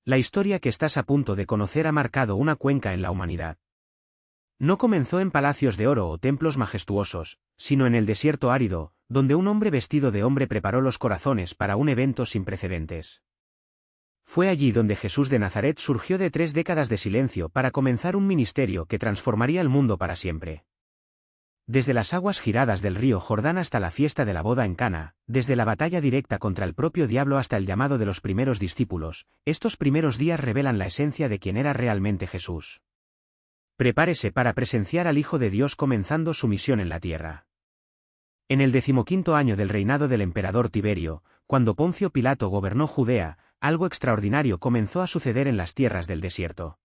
La historia que estás a punto de conocer ha marcado una cuenca en la humanidad. No comenzó en palacios de oro o templos majestuosos, sino en el desierto árido, donde un hombre vestido de hombre preparó los corazones para un evento sin precedentes. Fue allí donde Jesús de Nazaret surgió de 3 décadas de silencio para comenzar un ministerio que transformaría el mundo para siempre. Desde las aguas giradas del río Jordán hasta la fiesta de la boda en Cana, desde la batalla directa contra el propio diablo hasta el llamado de los primeros discípulos, estos primeros días revelan la esencia de quién era realmente Jesús. Prepárese para presenciar al Hijo de Dios comenzando su misión en la tierra. En el 15º año del reinado del emperador Tiberio, cuando Poncio Pilato gobernó Judea, algo extraordinario comenzó a suceder en las tierras del desierto.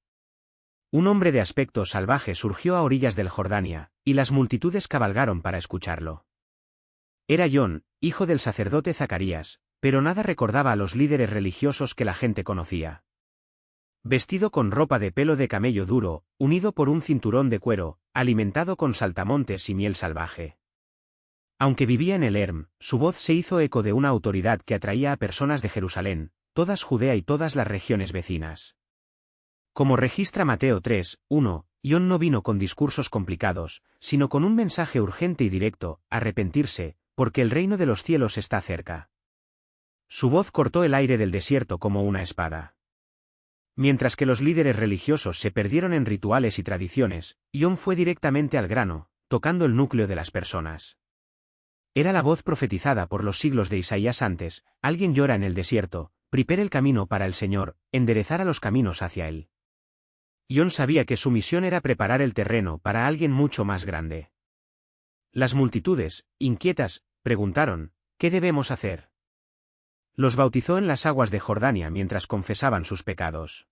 Un hombre de aspecto salvaje surgió a orillas del Jordania, y las multitudes cabalgaron para escucharlo. Era Jon, hijo del sacerdote Zacarías, pero nada recordaba a los líderes religiosos que la gente conocía. Vestido con ropa de pelo de camello duro, unido por un cinturón de cuero, alimentado con saltamontes y miel salvaje. Aunque vivía en el Herm, su voz se hizo eco de una autoridad que atraía a personas de Jerusalén, todas Judea y todas las regiones vecinas. Como registra Mateo 3:1, Jon no vino con discursos complicados, sino con un mensaje urgente y directo: arrepentirse, porque el reino de los cielos está cerca. Su voz cortó el aire del desierto como una espada. Mientras que los líderes religiosos se perdieron en rituales y tradiciones, Jon fue directamente al grano, tocando el núcleo de las personas. Era la voz profetizada por los siglos de Isaías antes: alguien llora en el desierto, prepare el camino para el Señor, enderezará los caminos hacia él. Jon sabía que su misión era preparar el terreno para alguien mucho más grande. Las multitudes, inquietas, preguntaron: ¿qué debemos hacer? Los bautizó en las aguas de Jordania mientras confesaban sus pecados.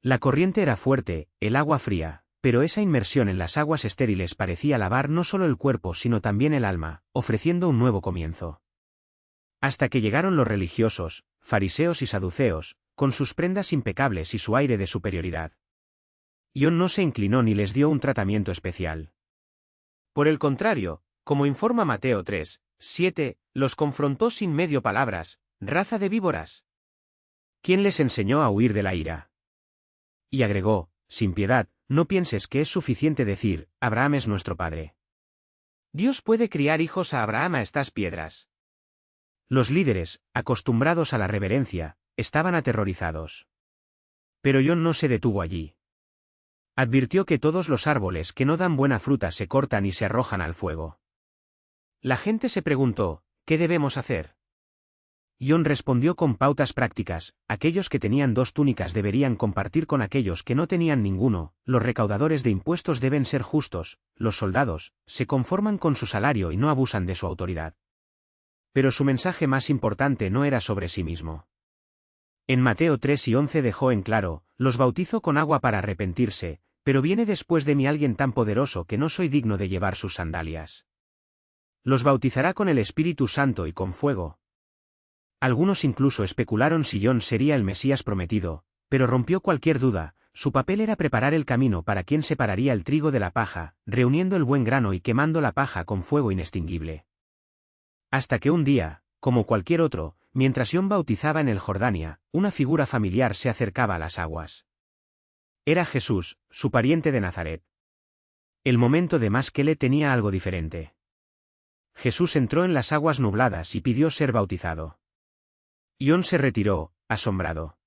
La corriente era fuerte, el agua fría, pero esa inmersión en las aguas estériles parecía lavar no solo el cuerpo sino también el alma, ofreciendo un nuevo comienzo. Hasta que llegaron los religiosos, fariseos y saduceos, con sus prendas impecables y su aire de superioridad. Jon no se inclinó ni les dio un tratamiento especial. Por el contrario, como informa Mateo 3:7, los confrontó sin medio palabras: raza de víboras. ¿Quién les enseñó a huir de la ira? Y agregó: sin piedad, no pienses que es suficiente decir: Abraham es nuestro padre. Dios puede criar hijos a Abraham a estas piedras. Los líderes, acostumbrados a la reverencia, estaban aterrorizados. Pero Jon no se detuvo allí. Advirtió que todos los árboles que no dan buena fruta se cortan y se arrojan al fuego. La gente se preguntó: ¿qué debemos hacer? Jon respondió con pautas prácticas: aquellos que tenían 2 túnicas deberían compartir con aquellos que no tenían ninguno, los recaudadores de impuestos deben ser justos, los soldados se conforman con su salario y no abusan de su autoridad. Pero su mensaje más importante no era sobre sí mismo. En Mateo 3:11 dejó en claro: los bautizo con agua para arrepentirse, pero viene después de mí alguien tan poderoso que no soy digno de llevar sus sandalias. Los bautizará con el Espíritu Santo y con fuego. Algunos incluso especularon si Jon sería el Mesías prometido, pero rompió cualquier duda: su papel era preparar el camino para quien separaría el trigo de la paja, reuniendo el buen grano y quemando la paja con fuego inextinguible. Hasta que un día, como cualquier otro, mientras Jon bautizaba en el Jordania, una figura familiar se acercaba a las aguas. Era Jesús, su pariente de Nazaret. El momento de Maskele tenía algo diferente. Jesús entró en las aguas nubladas y pidió ser bautizado. Jon se retiró, asombrado.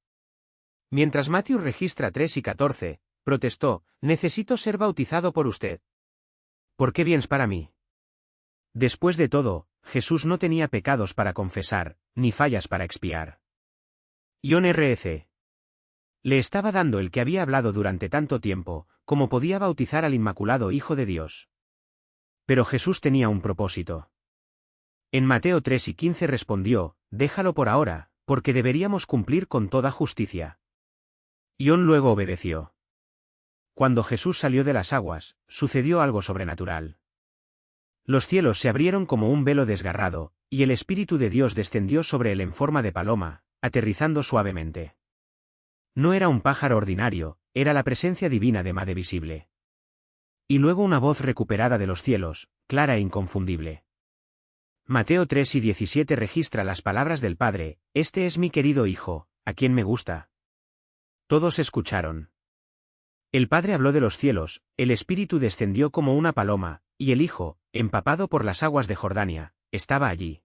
Mientras Matthew registra 3:14, protestó: necesito ser bautizado por usted. ¿Por qué vienes para mí? Después de todo, Jesús no tenía pecados para confesar, ni fallas para expiar. Jon R.C. le estaba dando el que había hablado durante tanto tiempo: cómo podía bautizar al Inmaculado Hijo de Dios. Pero Jesús tenía un propósito. En Mateo 3:15 respondió: déjalo por ahora, porque deberíamos cumplir con toda justicia. Jon luego obedeció. Cuando Jesús salió de las aguas, sucedió algo sobrenatural. Los cielos se abrieron como un velo desgarrado, y el Espíritu de Dios descendió sobre él en forma de paloma, aterrizando suavemente. No era un pájaro ordinario, era la presencia divina de Madre visible. Y luego una voz recuperada de los cielos, clara e inconfundible. Mateo 3:17 registra las palabras del Padre: este es mi querido Hijo, a quien me gusta. Todos escucharon. El Padre habló de los cielos, el Espíritu descendió como una paloma, y el Hijo, empapado por las aguas de Jordania, estaba allí.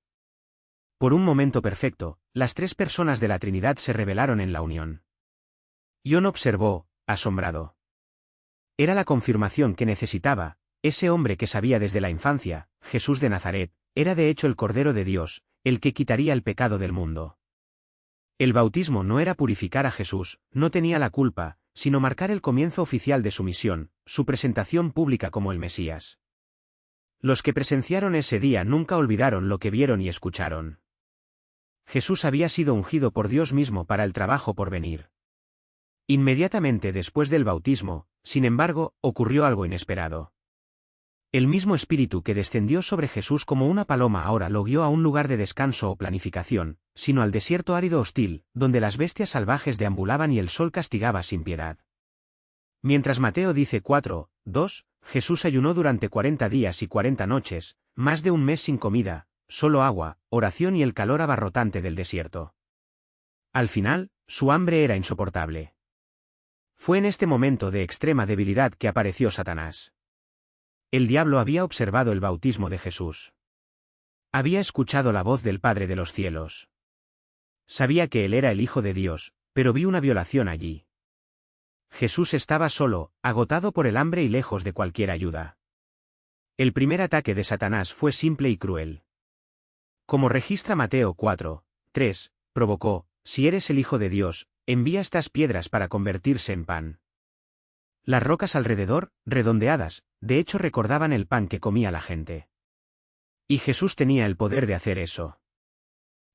Por un momento perfecto, las tres personas de la Trinidad se revelaron en la unión. John observó, asombrado. Era la confirmación que necesitaba. Ese hombre que sabía desde la infancia, Jesús de Nazaret, era de hecho el Cordero de Dios, el que quitaría el pecado del mundo. El bautismo no era purificar a Jesús, no tenía la culpa, sino marcar el comienzo oficial de su misión, su presentación pública como el Mesías. Los que presenciaron ese día nunca olvidaron lo que vieron y escucharon. Jesús había sido ungido por Dios mismo para el trabajo por venir. Inmediatamente después del bautismo, sin embargo, ocurrió algo inesperado. El mismo Espíritu que descendió sobre Jesús como una paloma ahora lo guió a un lugar de descanso o planificación, sino al desierto árido hostil, donde las bestias salvajes deambulaban y el sol castigaba sin piedad. Mientras Mateo dice 4:2, Jesús ayunó durante 40 días y 40 noches, más de un mes sin comida, solo agua, oración y el calor abarrotante del desierto. Al final, su hambre era insoportable. Fue en este momento de extrema debilidad que apareció Satanás. El diablo había observado el bautismo de Jesús. Había escuchado la voz del Padre de los cielos. Sabía que él era el Hijo de Dios, pero vio una violación allí. Jesús estaba solo, agotado por el hambre y lejos de cualquier ayuda. El primer ataque de Satanás fue simple y cruel. Como registra Mateo 4:3, provocó: si eres el Hijo de Dios, envía estas piedras para convertirse en pan. Las rocas alrededor, redondeadas, de hecho recordaban el pan que comía la gente. Y Jesús tenía el poder de hacer eso.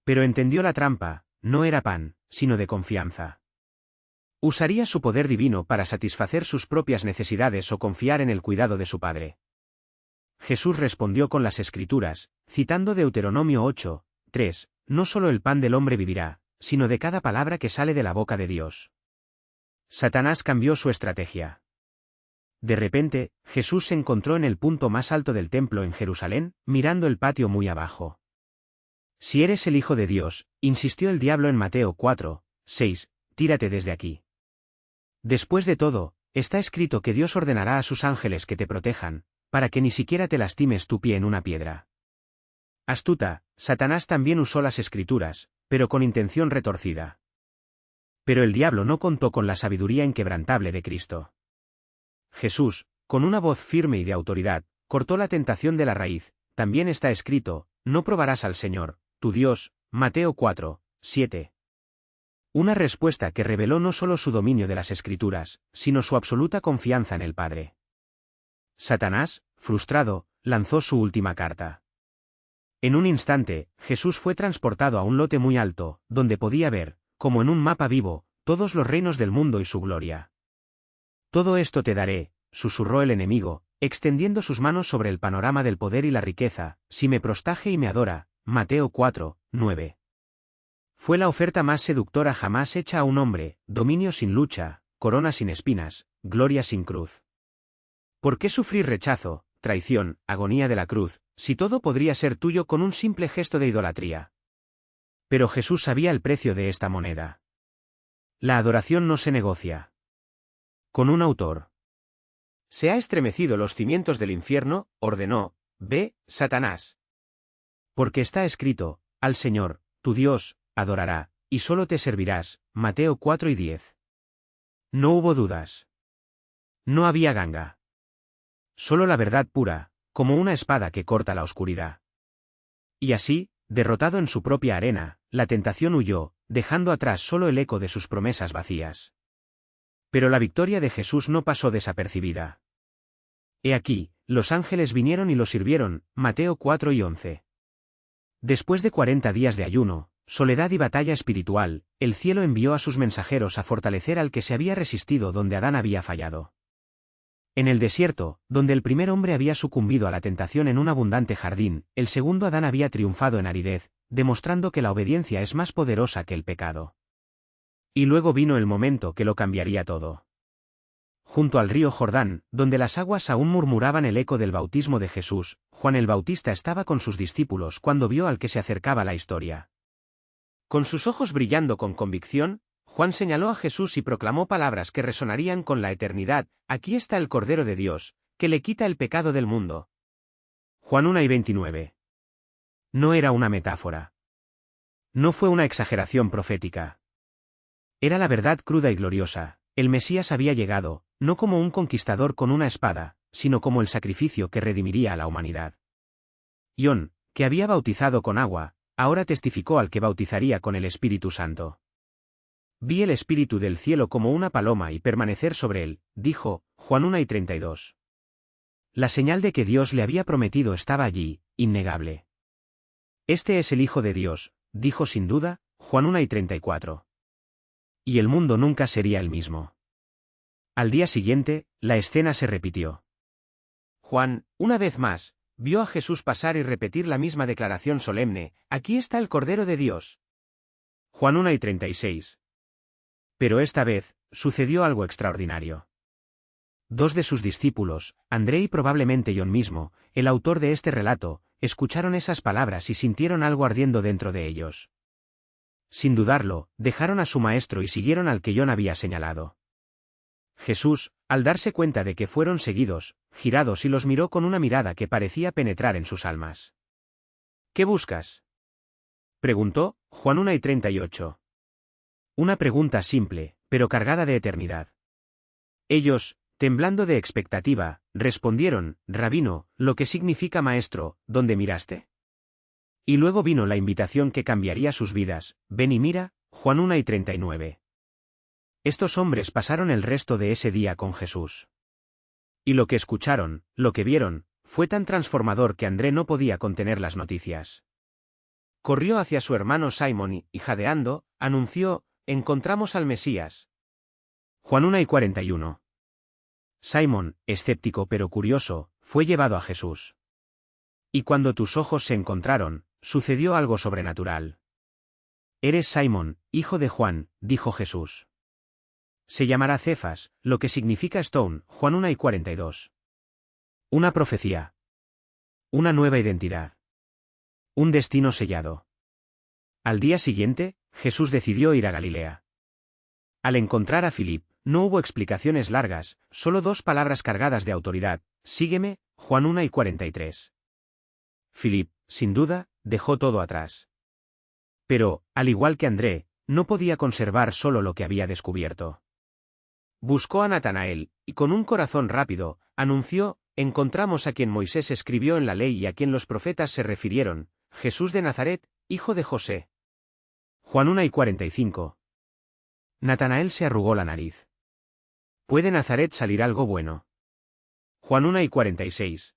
Pero entendió la trampa, no era pan, sino de confianza. Usaría su poder divino para satisfacer sus propias necesidades o confiar en el cuidado de su Padre. Jesús respondió con las Escrituras, citando Deuteronomio 8:3, no solo el pan del hombre vivirá, sino de cada palabra que sale de la boca de Dios. Satanás cambió su estrategia. De repente, Jesús se encontró en el punto más alto del templo en Jerusalén, mirando el patio muy abajo. Si eres el Hijo de Dios, insistió el diablo en Mateo 4:6, tírate desde aquí. Después de todo, está escrito que Dios ordenará a sus ángeles que te protejan, para que ni siquiera te lastimes tu pie en una piedra. Astuta, Satanás también usó las Escrituras, pero con intención retorcida. Pero el diablo no contó con la sabiduría inquebrantable de Cristo. Jesús, con una voz firme y de autoridad, cortó la tentación de la raíz. También está escrito: no probarás al Señor, tu Dios. Mateo 4:7. Una respuesta que reveló no solo su dominio de las Escrituras, sino su absoluta confianza en el Padre. Satanás, frustrado, lanzó su última carta. En un instante, Jesús fue transportado a un lote muy alto, donde podía ver, como en un mapa vivo, todos los reinos del mundo y su gloria. Todo esto te daré, susurró el enemigo, extendiendo sus manos sobre el panorama del poder y la riqueza, si me prostraje y me adora. Mateo 4:9. Fue la oferta más seductora jamás hecha a un hombre: dominio sin lucha, corona sin espinas, gloria sin cruz. ¿Por qué sufrir rechazo, traición, agonía de la cruz, si todo podría ser tuyo con un simple gesto de idolatría? Pero Jesús sabía el precio de esta moneda. La adoración no se negocia. Con un autor. Se ha estremecido los cimientos del infierno, ordenó, ve, Satanás. Porque está escrito: al Señor, tu Dios, adorará, y solo te servirás. Mateo 4:10. No hubo dudas. No había ganga. Solo la verdad pura, como una espada que corta la oscuridad. Y así, derrotado en su propia arena, la tentación huyó, dejando atrás solo el eco de sus promesas vacías. Pero la victoria de Jesús no pasó desapercibida. He aquí, los ángeles vinieron y lo sirvieron. Mateo 4:11. Después de 40 días de ayuno, soledad y batalla espiritual, el cielo envió a sus mensajeros a fortalecer al que se había resistido donde Adán había fallado. En el desierto, donde el primer hombre había sucumbido a la tentación en un abundante jardín, el segundo Adán había triunfado en aridez, demostrando que la obediencia es más poderosa que el pecado. Y luego vino el momento que lo cambiaría todo. Junto al río Jordán, donde las aguas aún murmuraban el eco del bautismo de Jesús, Juan el Bautista estaba con sus discípulos cuando vio al que se acercaba la historia. Con sus ojos brillando con convicción, Juan señaló a Jesús y proclamó palabras que resonarían con la eternidad: «Aquí está el Cordero de Dios, que le quita el pecado del mundo». Juan 1:29. No era una metáfora. No fue una exageración profética. Era la verdad cruda y gloriosa. El Mesías había llegado, no como un conquistador con una espada, sino como el sacrificio que redimiría a la humanidad. John, que había bautizado con agua, ahora testificó al que bautizaría con el Espíritu Santo. «Vi el Espíritu del cielo como una paloma y permanecer sobre él», dijo, Juan 1:32. La señal de que Dios le había prometido estaba allí, innegable. «Este es el Hijo de Dios», dijo sin duda, Juan 1:34. Y el mundo nunca sería el mismo. Al día siguiente, la escena se repitió. Juan, una vez más, vio a Jesús pasar y repetir la misma declaración solemne: «Aquí está el Cordero de Dios». Juan 1:36. Pero esta vez, sucedió algo extraordinario. Dos de sus discípulos, André y probablemente John mismo, el autor de este relato, escucharon esas palabras y sintieron algo ardiendo dentro de ellos. Sin dudarlo, dejaron a su maestro y siguieron al que John había señalado. Jesús, al darse cuenta de que fueron seguidos, girados y los miró con una mirada que parecía penetrar en sus almas. «¿Qué buscas?», preguntó, Juan 1:38. Una pregunta simple, pero cargada de eternidad. Ellos, temblando de expectativa, respondieron: «Rabino», lo que significa maestro, ¿dónde miraste? Y luego vino la invitación que cambiaría sus vidas: «Ven y mira», Juan 1:39. Estos hombres pasaron el resto de ese día con Jesús. Y lo que escucharon, lo que vieron, fue tan transformador que André no podía contener las noticias. Corrió hacia su hermano Simón y, jadeando, anunció: «Encontramos al Mesías». Juan 1:41. Simón, escéptico pero curioso, fue llevado a Jesús. Y cuando tus ojos se encontraron, sucedió algo sobrenatural. «Eres Simón, hijo de Juan», dijo Jesús. «Se llamará Cefas», lo que significa Stone, Juan 1:42. Una profecía. Una nueva identidad. Un destino sellado. Al día siguiente, Jesús decidió ir a Galilea. Al encontrar a Filip, no hubo explicaciones largas, solo dos palabras cargadas de autoridad: «Sígueme», Juan 1:43. Filip, sin duda, dejó todo atrás. Pero, al igual que André, no podía conservar solo lo que había descubierto. Buscó a Natanael, y con un corazón rápido, anunció: «Encontramos a quien Moisés escribió en la ley y a quien los profetas se refirieron, Jesús de Nazaret, hijo de José». Juan 1:45. Natanael se arrugó la nariz. ¿Puede Nazaret salir algo bueno? Juan 1:46.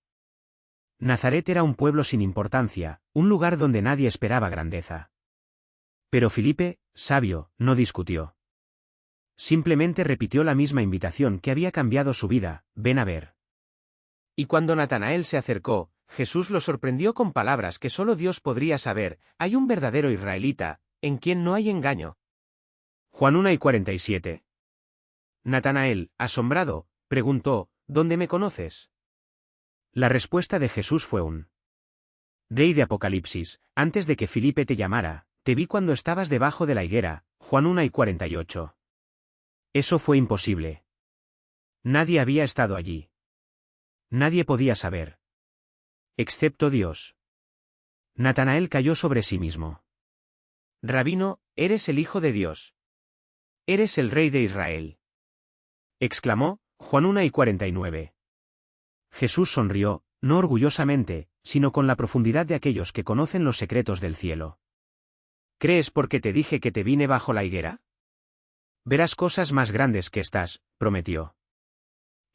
Nazaret era un pueblo sin importancia, un lugar donde nadie esperaba grandeza. Pero Filipe, sabio, no discutió. Simplemente repitió la misma invitación que había cambiado su vida: «Ven a ver». Y cuando Natanael se acercó, Jesús lo sorprendió con palabras que solo Dios podría saber: «Hay un verdadero israelita, en quien no hay engaño». Juan 1:47. Natanael, asombrado, preguntó: «¿Dónde me conoces?». La respuesta de Jesús fue un rey de Apocalipsis: «Antes de que Filipe te llamara, te vi cuando estabas debajo de la higuera», Juan 1:48. Eso fue imposible. Nadie había estado allí. Nadie podía saber. Excepto Dios. Natanael cayó sobre sí mismo. «Rabino, eres el Hijo de Dios. Eres el Rey de Israel», exclamó, Juan 1:49. Jesús sonrió, no orgullosamente, sino con la profundidad de aquellos que conocen los secretos del cielo. «¿Crees porque te dije que te vine bajo la higuera? Verás cosas más grandes que estas», prometió.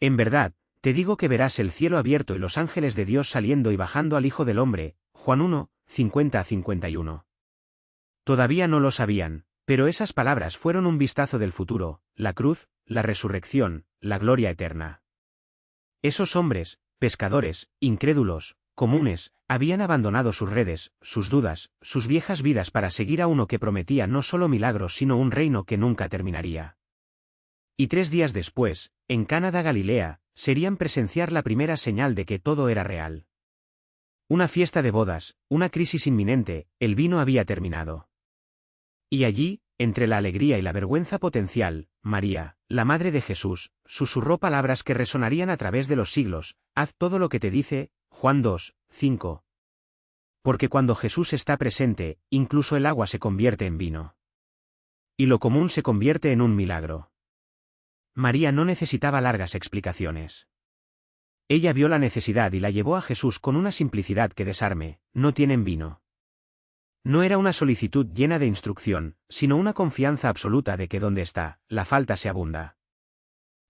«En verdad, te digo que verás el cielo abierto y los ángeles de Dios saliendo y bajando al Hijo del Hombre», Juan 1:50-51. Todavía no lo sabían, pero esas palabras fueron un vistazo del futuro: la cruz, la resurrección, la gloria eterna. Esos hombres, pescadores, incrédulos, comunes, habían abandonado sus redes, sus dudas, sus viejas vidas para seguir a uno que prometía no solo milagros sino un reino que nunca terminaría. Y 3 días después, en Cana de Galilea, serían presenciar la primera señal de que todo era real. Una fiesta de bodas, una crisis inminente, el vino había terminado. Y allí, entre la alegría y la vergüenza potencial, María, la madre de Jesús, susurró palabras que resonarían a través de los siglos: haz todo lo que te dice, Juan 2, 5. Porque cuando Jesús está presente, incluso el agua se convierte en vino. Y lo común se convierte en un milagro. María no necesitaba largas explicaciones. Ella vio la necesidad y la llevó a Jesús con una simplicidad que desarme: no tienen vino. No era una solicitud llena de instrucción, sino una confianza absoluta de que donde está, la falta se abunda.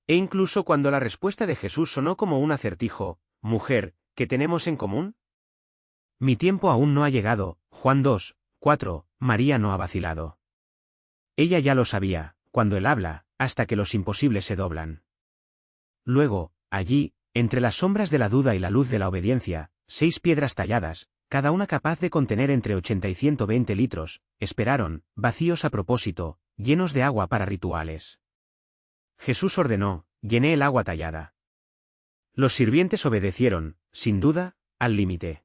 E incluso cuando la respuesta de Jesús sonó como un acertijo: mujer, ¿qué tenemos en común? Mi tiempo aún no ha llegado, Juan 2, 4, María no ha vacilado. Ella ya lo sabía, cuando él habla, hasta que los imposibles se doblan. Luego, allí, entre las sombras de la duda y la luz de la obediencia, 6 piedras talladas, cada una capaz de contener entre 80 y 120 litros, esperaron, vacíos a propósito, llenos de agua para rituales. Jesús ordenó: llené el agua tallada. Los sirvientes obedecieron, sin duda, al límite.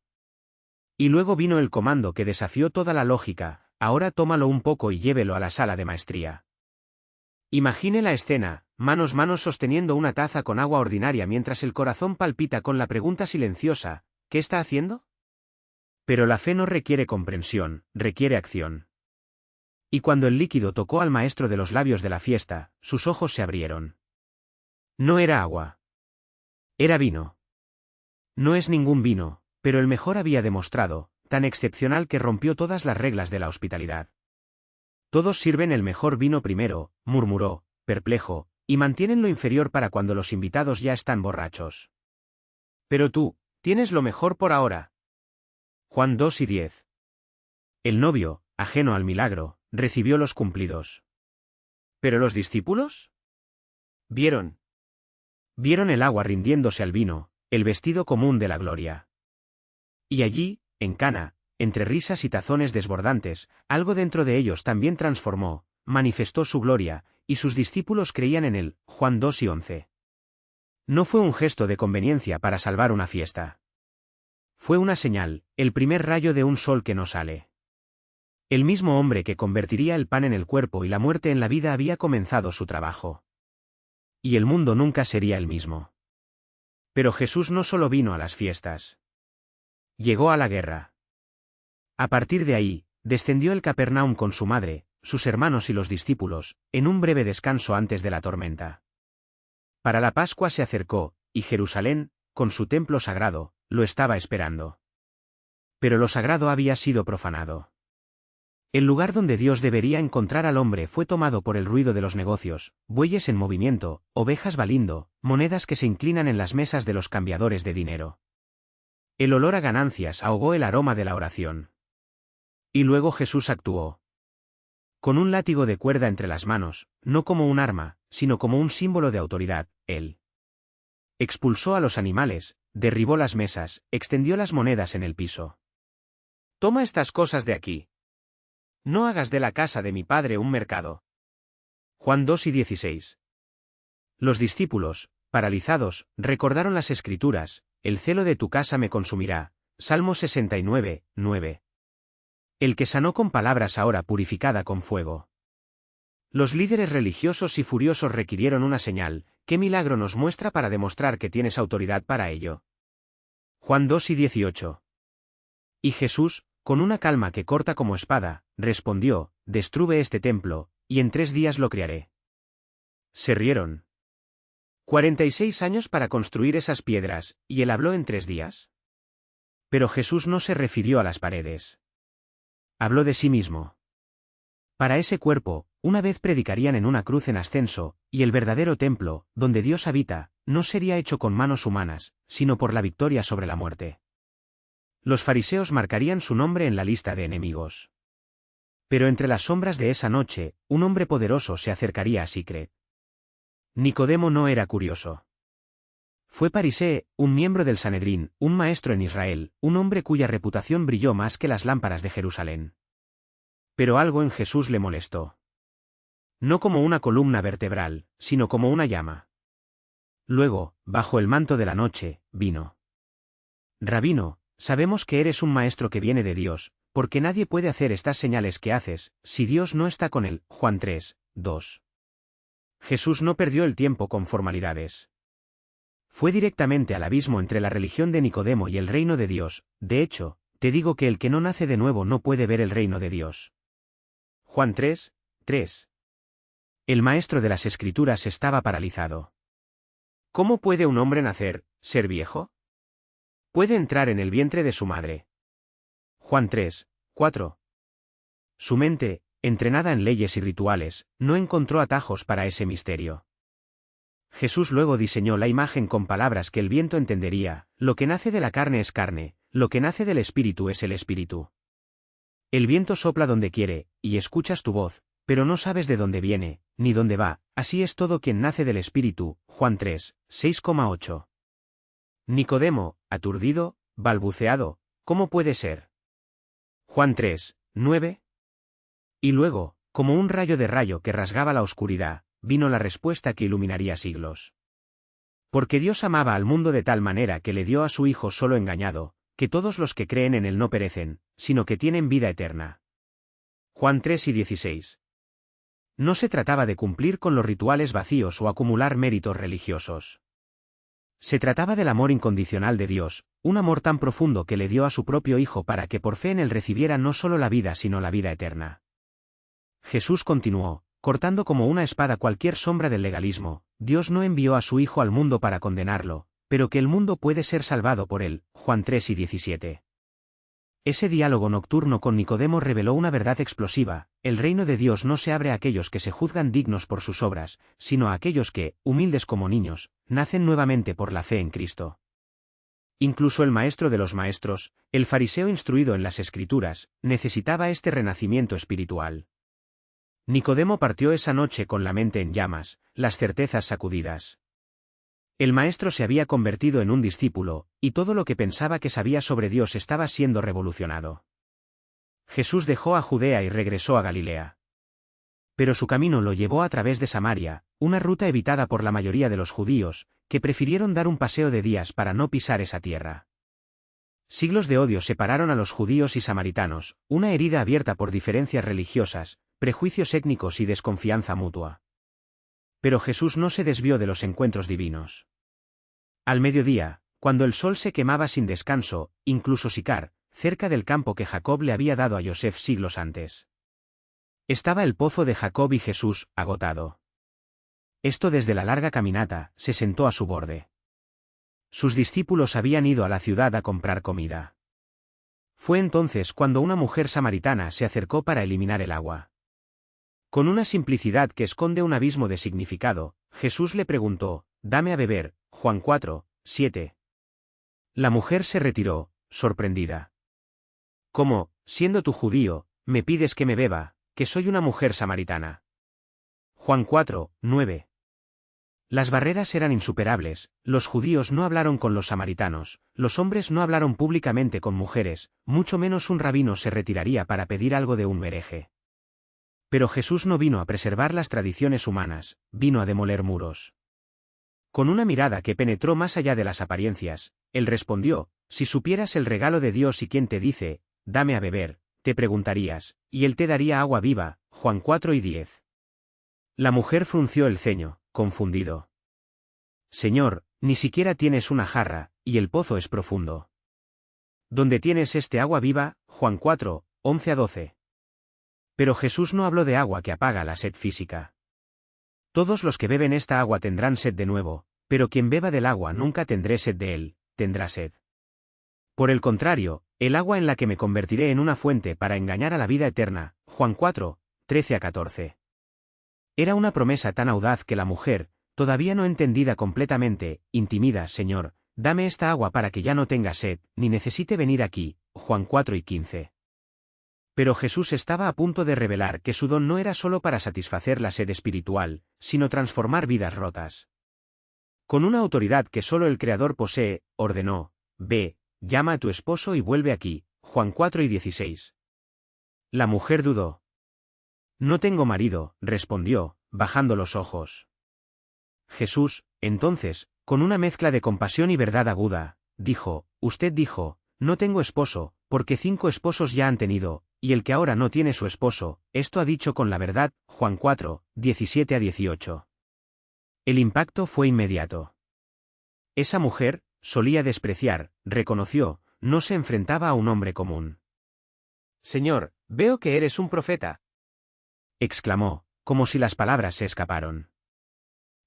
Y luego vino el comando que desafió toda la lógica: ahora tómalo un poco y llévelo a la sala de maestría. Imagine la escena: manos sosteniendo una taza con agua ordinaria mientras el corazón palpita con la pregunta silenciosa: ¿qué está haciendo? Pero la fe no requiere comprensión, requiere acción. Y cuando el líquido tocó al maestro de los labios de la fiesta, sus ojos se abrieron. No era agua. Era vino. No es ningún vino, pero el mejor había demostrado, tan excepcional que rompió todas las reglas de la hospitalidad. Todos sirven el mejor vino primero, murmuró, perplejo, y mantienen lo inferior para cuando los invitados ya están borrachos. Pero tú, tienes lo mejor por ahora. Juan 2 y 10. El novio, ajeno al milagro, recibió los cumplidos. ¿Pero los discípulos? Vieron el agua rindiéndose al vino, el vestido común de la gloria. Y allí, en Cana, entre risas y tazones desbordantes, algo dentro de ellos también transformó, manifestó su gloria, y sus discípulos creían en él. Juan 2 y 11. No fue un gesto de conveniencia para salvar una fiesta. Fue una señal, el primer rayo de un sol que no sale. El mismo hombre que convertiría el pan en el cuerpo y la muerte en la vida había comenzado su trabajo. Y el mundo nunca sería el mismo. Pero Jesús no solo vino a las fiestas. Llegó a la guerra. A partir de ahí, descendió el Capernaum con su madre, sus hermanos y los discípulos, en un breve descanso antes de la tormenta. Para la Pascua se acercó, y Jerusalén, con su templo sagrado, lo estaba esperando. Pero lo sagrado había sido profanado. El lugar donde Dios debería encontrar al hombre fue tomado por el ruido de los negocios: bueyes en movimiento, ovejas balindo, monedas que se inclinan en las mesas de los cambiadores de dinero. El olor a ganancias ahogó el aroma de la oración. Y luego Jesús actuó. Con un látigo de cuerda entre las manos, no como un arma, sino como un símbolo de autoridad, él expulsó a los animales, derribó las mesas, extendió las monedas en el piso. Toma estas cosas de aquí. No hagas de la casa de mi padre un mercado. Juan 2 y 16. Los discípulos, paralizados, recordaron las Escrituras: el celo de tu casa me consumirá. Salmo 69, 9. El que sanó con palabras ahora purificada con fuego. Los líderes religiosos y furiosos requirieron una señal: ¿qué milagro nos muestra para demostrar que tienes autoridad para ello? Juan 2 y 18. Y Jesús, con una calma que corta como espada, respondió: destruye este templo, y en 3 días lo crearé. Se rieron. 46 años para construir esas piedras, ¿y él habló en 3 días? Pero Jesús no se refirió a las paredes. Habló de sí mismo. Para ese cuerpo, una vez predicarían en una cruz en ascenso, y el verdadero templo, donde Dios habita, no sería hecho con manos humanas, sino por la victoria sobre la muerte. Los fariseos marcarían su nombre en la lista de enemigos. Pero entre las sombras de esa noche, un hombre poderoso se acercaría a Sicret. Nicodemo no era curioso. Fue fariseo, un miembro del Sanedrín, un maestro en Israel, un hombre cuya reputación brilló más que las lámparas de Jerusalén. Pero algo en Jesús le molestó. No como una columna vertebral, sino como una llama. Luego, bajo el manto de la noche, vino. Rabino, sabemos que eres un maestro que viene de Dios, porque nadie puede hacer estas señales que haces, si Dios no está con él. Juan 3, 2. Jesús no perdió el tiempo con formalidades. Fue directamente al abismo entre la religión de Nicodemo y el reino de Dios. De hecho, te digo que el que no nace de nuevo no puede ver el reino de Dios. Juan 3, 3. El maestro de las Escrituras estaba paralizado. ¿Cómo puede un hombre nacer, ser viejo? Puede entrar en el vientre de su madre. Juan 3, 4. Su mente, entrenada en leyes y rituales, no encontró atajos para ese misterio. Jesús luego diseñó la imagen con palabras que el viento entendería: lo que nace de la carne es carne, lo que nace del espíritu es el espíritu. El viento sopla donde quiere, y escuchas tu voz, pero no sabes de dónde viene, ni dónde va, así es todo quien nace del espíritu. Juan 3, 6,8. Nicodemo, aturdido, balbuceado, ¿cómo puede ser? Juan 3, 9. Y luego, como un rayo de rayo que rasgaba la oscuridad, vino la respuesta que iluminaría siglos. Porque Dios amaba al mundo de tal manera que le dio a su Hijo solo engañado, que todos los que creen en él no perecen, sino que tienen vida eterna. Juan 3 y 16. No se trataba de cumplir con los rituales vacíos o acumular méritos religiosos. Se trataba del amor incondicional de Dios, un amor tan profundo que le dio a su propio Hijo para que por fe en él recibiera no solo la vida sino la vida eterna. Jesús continuó, cortando como una espada cualquier sombra del legalismo: Dios no envió a su Hijo al mundo para condenarlo, pero que el mundo puede ser salvado por él. Juan 3 y 17. Ese diálogo nocturno con Nicodemo reveló una verdad explosiva: el reino de Dios no se abre a aquellos que se juzgan dignos por sus obras, sino a aquellos que, humildes como niños, nacen nuevamente por la fe en Cristo. Incluso el maestro de los maestros, el fariseo instruido en las Escrituras, necesitaba este renacimiento espiritual. Nicodemo partió esa noche con la mente en llamas, las certezas sacudidas. El maestro se había convertido en un discípulo, y todo lo que pensaba que sabía sobre Dios estaba siendo revolucionado. Jesús dejó a Judea y regresó a Galilea. Pero su camino lo llevó a través de Samaria, una ruta evitada por la mayoría de los judíos, que prefirieron dar un paseo de días para no pisar esa tierra. Siglos de odio separaron a los judíos y samaritanos, una herida abierta por diferencias religiosas, prejuicios étnicos y desconfianza mutua. Pero Jesús no se desvió de los encuentros divinos. Al mediodía, cuando el sol se quemaba sin descanso, incluso Sicar, cerca del campo que Jacob le había dado a Yosef siglos antes. Estaba el pozo de Jacob y Jesús, agotado. Esto desde la larga caminata, se sentó a su borde. Sus discípulos habían ido a la ciudad a comprar comida. Fue entonces cuando una mujer samaritana se acercó para eliminar el agua. Con una simplicidad que esconde un abismo de significado, Jesús le preguntó: «Dame a beber». Juan 4, 7. La mujer se retiró, sorprendida. «¿Cómo, siendo tú judío, me pides que me beba, que soy una mujer samaritana?» Juan 4, 9. Las barreras eran insuperables: los judíos no hablaron con los samaritanos, los hombres no hablaron públicamente con mujeres, mucho menos un rabino se retiraría para pedir algo de un hereje. Pero Jesús no vino a preservar las tradiciones humanas, vino a demoler muros. Con una mirada que penetró más allá de las apariencias, él respondió: «Si supieras el regalo de Dios y quién te dice, dame a beber, te preguntarías, y él te daría agua viva». Juan 4 y 10. La mujer frunció el ceño, confundido. «Señor, ni siquiera tienes una jarra, y el pozo es profundo. ¿Dónde tienes este agua viva?» Juan 4, 11 a 12. Pero Jesús no habló de agua que apaga la sed física. «Todos los que beben esta agua tendrán sed de nuevo, pero quien beba del agua nunca tendré sed de él, tendrá sed. Por el contrario, el agua en la que me convertiré en una fuente para engañar a la vida eterna». Juan 4, 13 a 14. Era una promesa tan audaz que la mujer, todavía no entendida completamente, intimida: «Señor, dame esta agua para que ya no tenga sed, ni necesite venir aquí». Juan 4 y 15. Pero Jesús estaba a punto de revelar que su don no era solo para satisfacer la sed espiritual, sino transformar vidas rotas. Con una autoridad que solo el Creador posee, ordenó: «Ve, llama a tu esposo y vuelve aquí». Juan 4 y 16. La mujer dudó. «No tengo marido», respondió, bajando los ojos. Jesús, entonces, con una mezcla de compasión y verdad aguda, dijo: «Usted dijo, no tengo esposo, porque 5 esposos ya han tenido, y el que ahora no tiene su esposo, esto ha dicho con la verdad. Juan 4, 17-18. El impacto fue inmediato. Esa mujer, solía despreciar, reconoció, no se enfrentaba a un hombre común. «Señor, veo que eres un profeta», exclamó, como si las palabras se escaparon.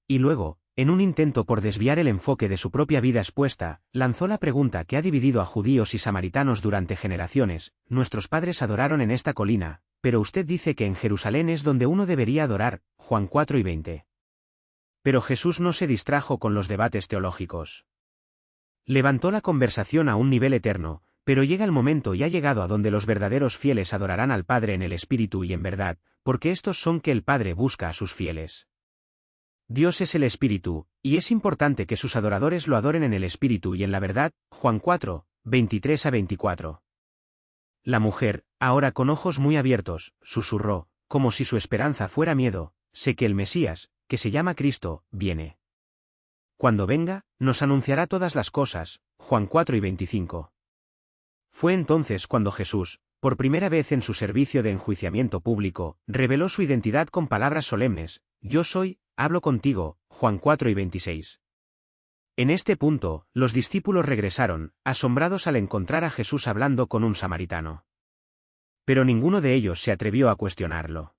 Y luego, en un intento por desviar el enfoque de su propia vida expuesta, lanzó la pregunta que ha dividido a judíos y samaritanos durante generaciones: nuestros padres adoraron en esta colina, pero usted dice que en Jerusalén es donde uno debería adorar. Juan 4 y 20. Pero Jesús no se distrajo con los debates teológicos. Levantó la conversación a un nivel eterno, pero llega el momento y ha llegado a donde los verdaderos fieles adorarán al Padre en el Espíritu y en verdad, porque estos son que el Padre busca a sus fieles. Dios es el Espíritu, y es importante que sus adoradores lo adoren en el Espíritu y en la verdad. Juan 4, 23-24. La mujer, ahora con ojos muy abiertos, susurró, como si su esperanza fuera miedo: sé que el Mesías, que se llama Cristo, viene. Cuando venga, nos anunciará todas las cosas. Juan 4 y 25. Fue entonces cuando Jesús, por primera vez en su servicio de enjuiciamiento público, reveló su identidad con palabras solemnes: yo soy, hablo contigo. Juan 4 y 26. En este punto, los discípulos regresaron, asombrados al encontrar a Jesús hablando con un samaritano. Pero ninguno de ellos se atrevió a cuestionarlo.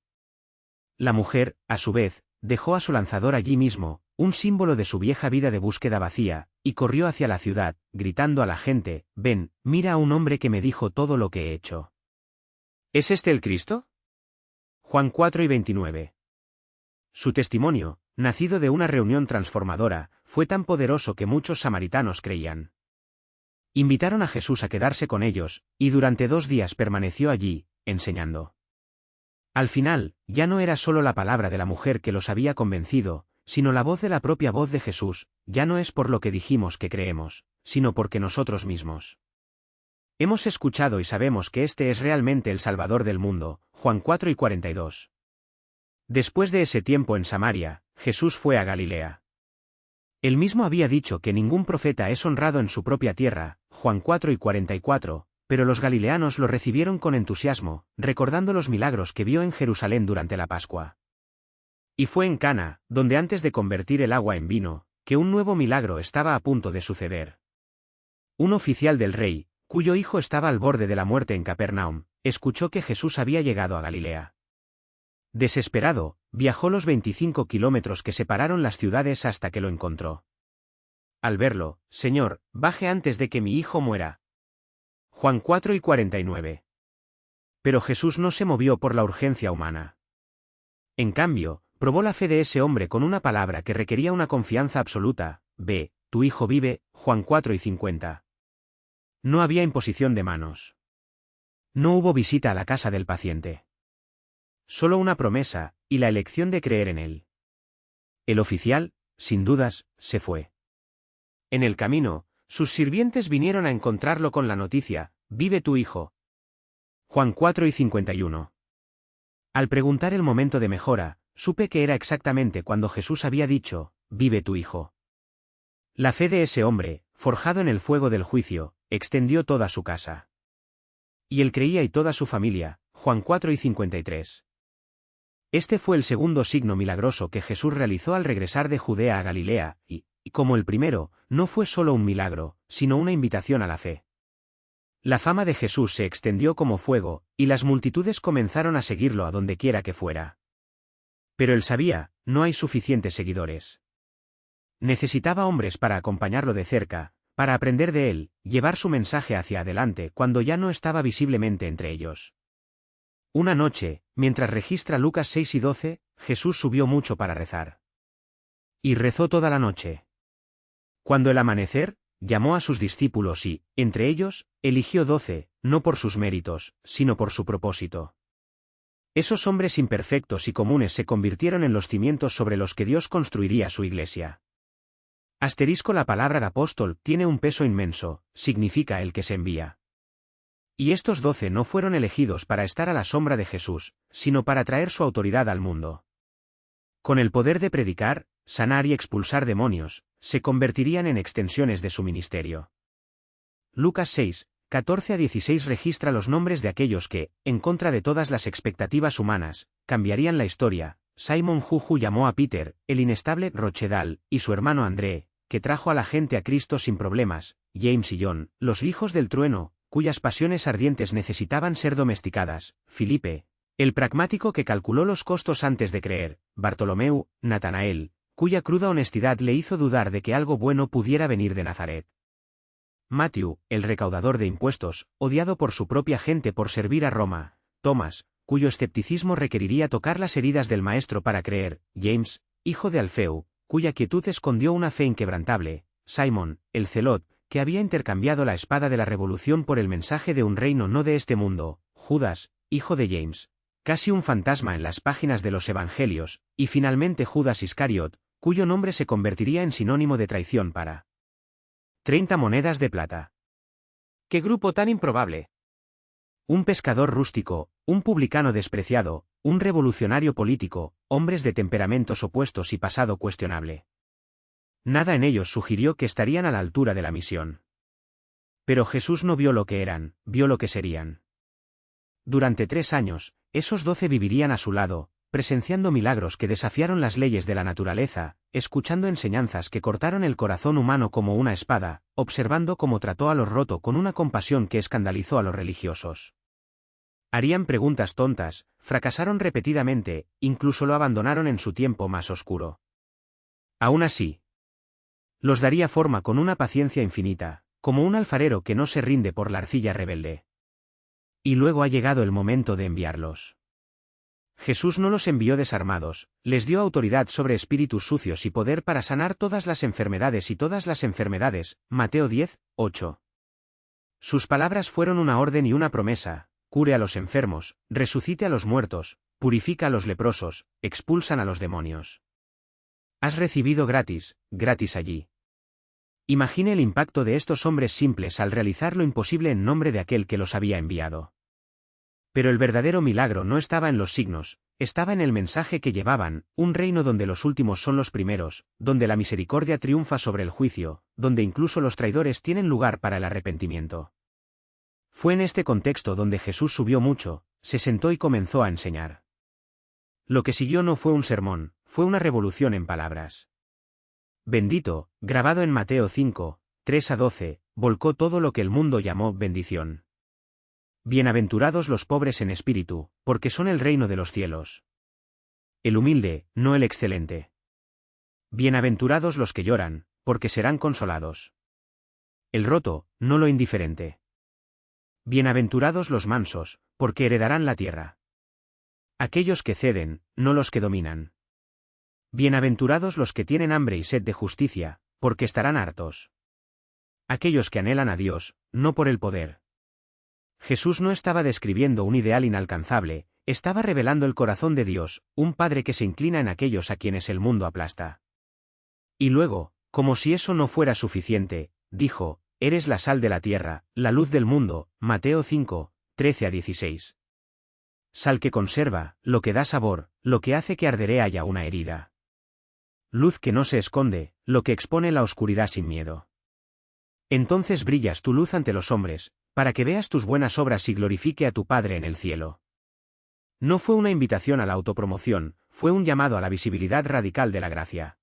La mujer, a su vez, dejó a su lanzador allí mismo, un símbolo de su vieja vida de búsqueda vacía, y corrió hacia la ciudad, gritando a la gente: ven, mira a un hombre que me dijo todo lo que he hecho. ¿Es este el Cristo? Juan 4 y 29. Su testimonio, nacido de una reunión transformadora, fue tan poderoso que muchos samaritanos creían. Invitaron a Jesús a quedarse con ellos, y durante 2 días permaneció allí, enseñando. Al final, ya no era solo la palabra de la mujer que los había convencido, sino la voz de la propia voz de Jesús: ya no es por lo que dijimos que creemos, sino porque nosotros mismos hemos escuchado y sabemos que este es realmente el Salvador del mundo. Juan 4 y 42. Después de ese tiempo en Samaria, Jesús fue a Galilea. Él mismo había dicho que ningún profeta es honrado en su propia tierra. Juan 4 y 44. Pero los galileanos lo recibieron con entusiasmo, recordando los milagros que vio en Jerusalén durante la Pascua. Y fue en Cana, donde antes de convertir el agua en vino, que un nuevo milagro estaba a punto de suceder. Un oficial del rey, cuyo hijo estaba al borde de la muerte en Capernaum, escuchó que Jesús había llegado a Galilea. Desesperado, viajó los 25 kilómetros que separaron las ciudades hasta que lo encontró. Al verlo: Señor, baje antes de que mi hijo muera. Juan 4 y 49. Pero Jesús no se movió por la urgencia humana. En cambio, probó la fe de ese hombre con una palabra que requería una confianza absoluta: ve, tu hijo vive. Juan 4 y 50. No había imposición de manos. No hubo visita a la casa del paciente. Solo una promesa, y la elección de creer en él. El oficial, sin dudas, se fue. En el camino, sus sirvientes vinieron a encontrarlo con la noticia: vive tu hijo. Juan 4 y 51. Al preguntar el momento de mejora, supe que era exactamente cuando Jesús había dicho: vive tu hijo. La fe de ese hombre, forjado en el fuego del juicio, extendió toda su casa. Y él creía y toda su familia. Juan 4 y 53. Este fue el segundo signo milagroso que Jesús realizó al regresar de Judea a Galilea, y como el primero, no fue solo un milagro, sino una invitación a la fe. La fama de Jesús se extendió como fuego, y las multitudes comenzaron a seguirlo a donde quiera que fuera. Pero él sabía: no hay suficientes seguidores. Necesitaba hombres para acompañarlo de cerca, para aprender de él, llevar su mensaje hacia adelante cuando ya no estaba visiblemente entre ellos. Una noche, mientras registra Lucas 6 y 12, Jesús subió mucho para rezar. Y rezó toda la noche. Cuando el amanecer, llamó a sus discípulos y, entre ellos, eligió 12, no por sus méritos, sino por su propósito. Esos hombres imperfectos y comunes se convirtieron en los cimientos sobre los que Dios construiría su iglesia. La palabra apóstol tiene un peso inmenso, significa el que se envía. Y estos 12 no fueron elegidos para estar a la sombra de Jesús, sino para traer su autoridad al mundo. Con el poder de predicar, sanar y expulsar demonios, se convertirían en extensiones de su ministerio. Lucas 6, 14 a 16 registra los nombres de aquellos que, en contra de todas las expectativas humanas, cambiarían la historia. Simon Juju llamó a Peter, el inestable Rochedal, y su hermano André, que trajo a la gente a Cristo sin problemas, James y John, los hijos del trueno, cuyas pasiones ardientes necesitaban ser domesticadas, Filipe, el pragmático que calculó los costos antes de creer, Bartolomeu, Natanael, cuya cruda honestidad le hizo dudar de que algo bueno pudiera venir de Nazaret. Matthew, el recaudador de impuestos, odiado por su propia gente por servir a Roma, Thomas, cuyo escepticismo requeriría tocar las heridas del maestro para creer, James, hijo de Alfeo, cuya quietud escondió una fe inquebrantable, Simon, el zelot, que había intercambiado la espada de la revolución por el mensaje de un reino no de este mundo, Judas, hijo de James, casi un fantasma en las páginas de los evangelios, y finalmente Judas Iscariot, cuyo nombre se convertiría en sinónimo de traición para 30 monedas de plata. ¡Qué grupo tan improbable! Un pescador rústico, un publicano despreciado, un revolucionario político, hombres de temperamentos opuestos y pasado cuestionable. Nada en ellos sugirió que estarían a la altura de la misión. Pero Jesús no vio lo que eran, vio lo que serían. Durante 3 años, esos 12 vivirían a su lado, presenciando milagros que desafiaron las leyes de la naturaleza, escuchando enseñanzas que cortaron el corazón humano como una espada, observando cómo trató a los rotos con una compasión que escandalizó a los religiosos. Harían preguntas tontas, fracasaron repetidamente, incluso lo abandonaron en su tiempo más oscuro. Aún así, los daría forma con una paciencia infinita, como un alfarero que no se rinde por la arcilla rebelde. Y luego ha llegado el momento de enviarlos. Jesús no los envió desarmados, les dio autoridad sobre espíritus sucios y poder para sanar todas las enfermedades y todas las enfermedades, Mateo 10, 8. Sus palabras fueron una orden y una promesa: cure a los enfermos, resucite a los muertos, purifica a los leprosos, expulsan a los demonios. Has recibido gratis, gratis allí. Imagine el impacto de estos hombres simples al realizar lo imposible en nombre de aquel que los había enviado. Pero el verdadero milagro no estaba en los signos, estaba en el mensaje que llevaban: un reino donde los últimos son los primeros, donde la misericordia triunfa sobre el juicio, donde incluso los traidores tienen lugar para el arrepentimiento. Fue en este contexto donde Jesús subió mucho, se sentó y comenzó a enseñar. Lo que siguió no fue un sermón, fue una revolución en palabras. Bendito, grabado en Mateo 5, 3 a 12, volcó todo lo que el mundo llamó bendición. Bienaventurados los pobres en espíritu, porque son el reino de los cielos. El humilde, no el excelente. Bienaventurados los que lloran, porque serán consolados. El roto, no lo indiferente. Bienaventurados los mansos, porque heredarán la tierra. Aquellos que ceden, no los que dominan. Bienaventurados los que tienen hambre y sed de justicia, porque estarán hartos. Aquellos que anhelan a Dios, no por el poder. Jesús no estaba describiendo un ideal inalcanzable, estaba revelando el corazón de Dios, un Padre que se inclina en aquellos a quienes el mundo aplasta. Y luego, como si eso no fuera suficiente, dijo: eres la sal de la tierra, la luz del mundo, Mateo 5, 13 a 16. Sal que conserva, lo que da sabor, lo que hace que arderé haya una herida. Luz que no se esconde, lo que expone la oscuridad sin miedo. Entonces brillas tu luz ante los hombres, para que veas tus buenas obras y glorifique a tu Padre en el cielo. No fue una invitación a la autopromoción, fue un llamado a la visibilidad radical de la gracia.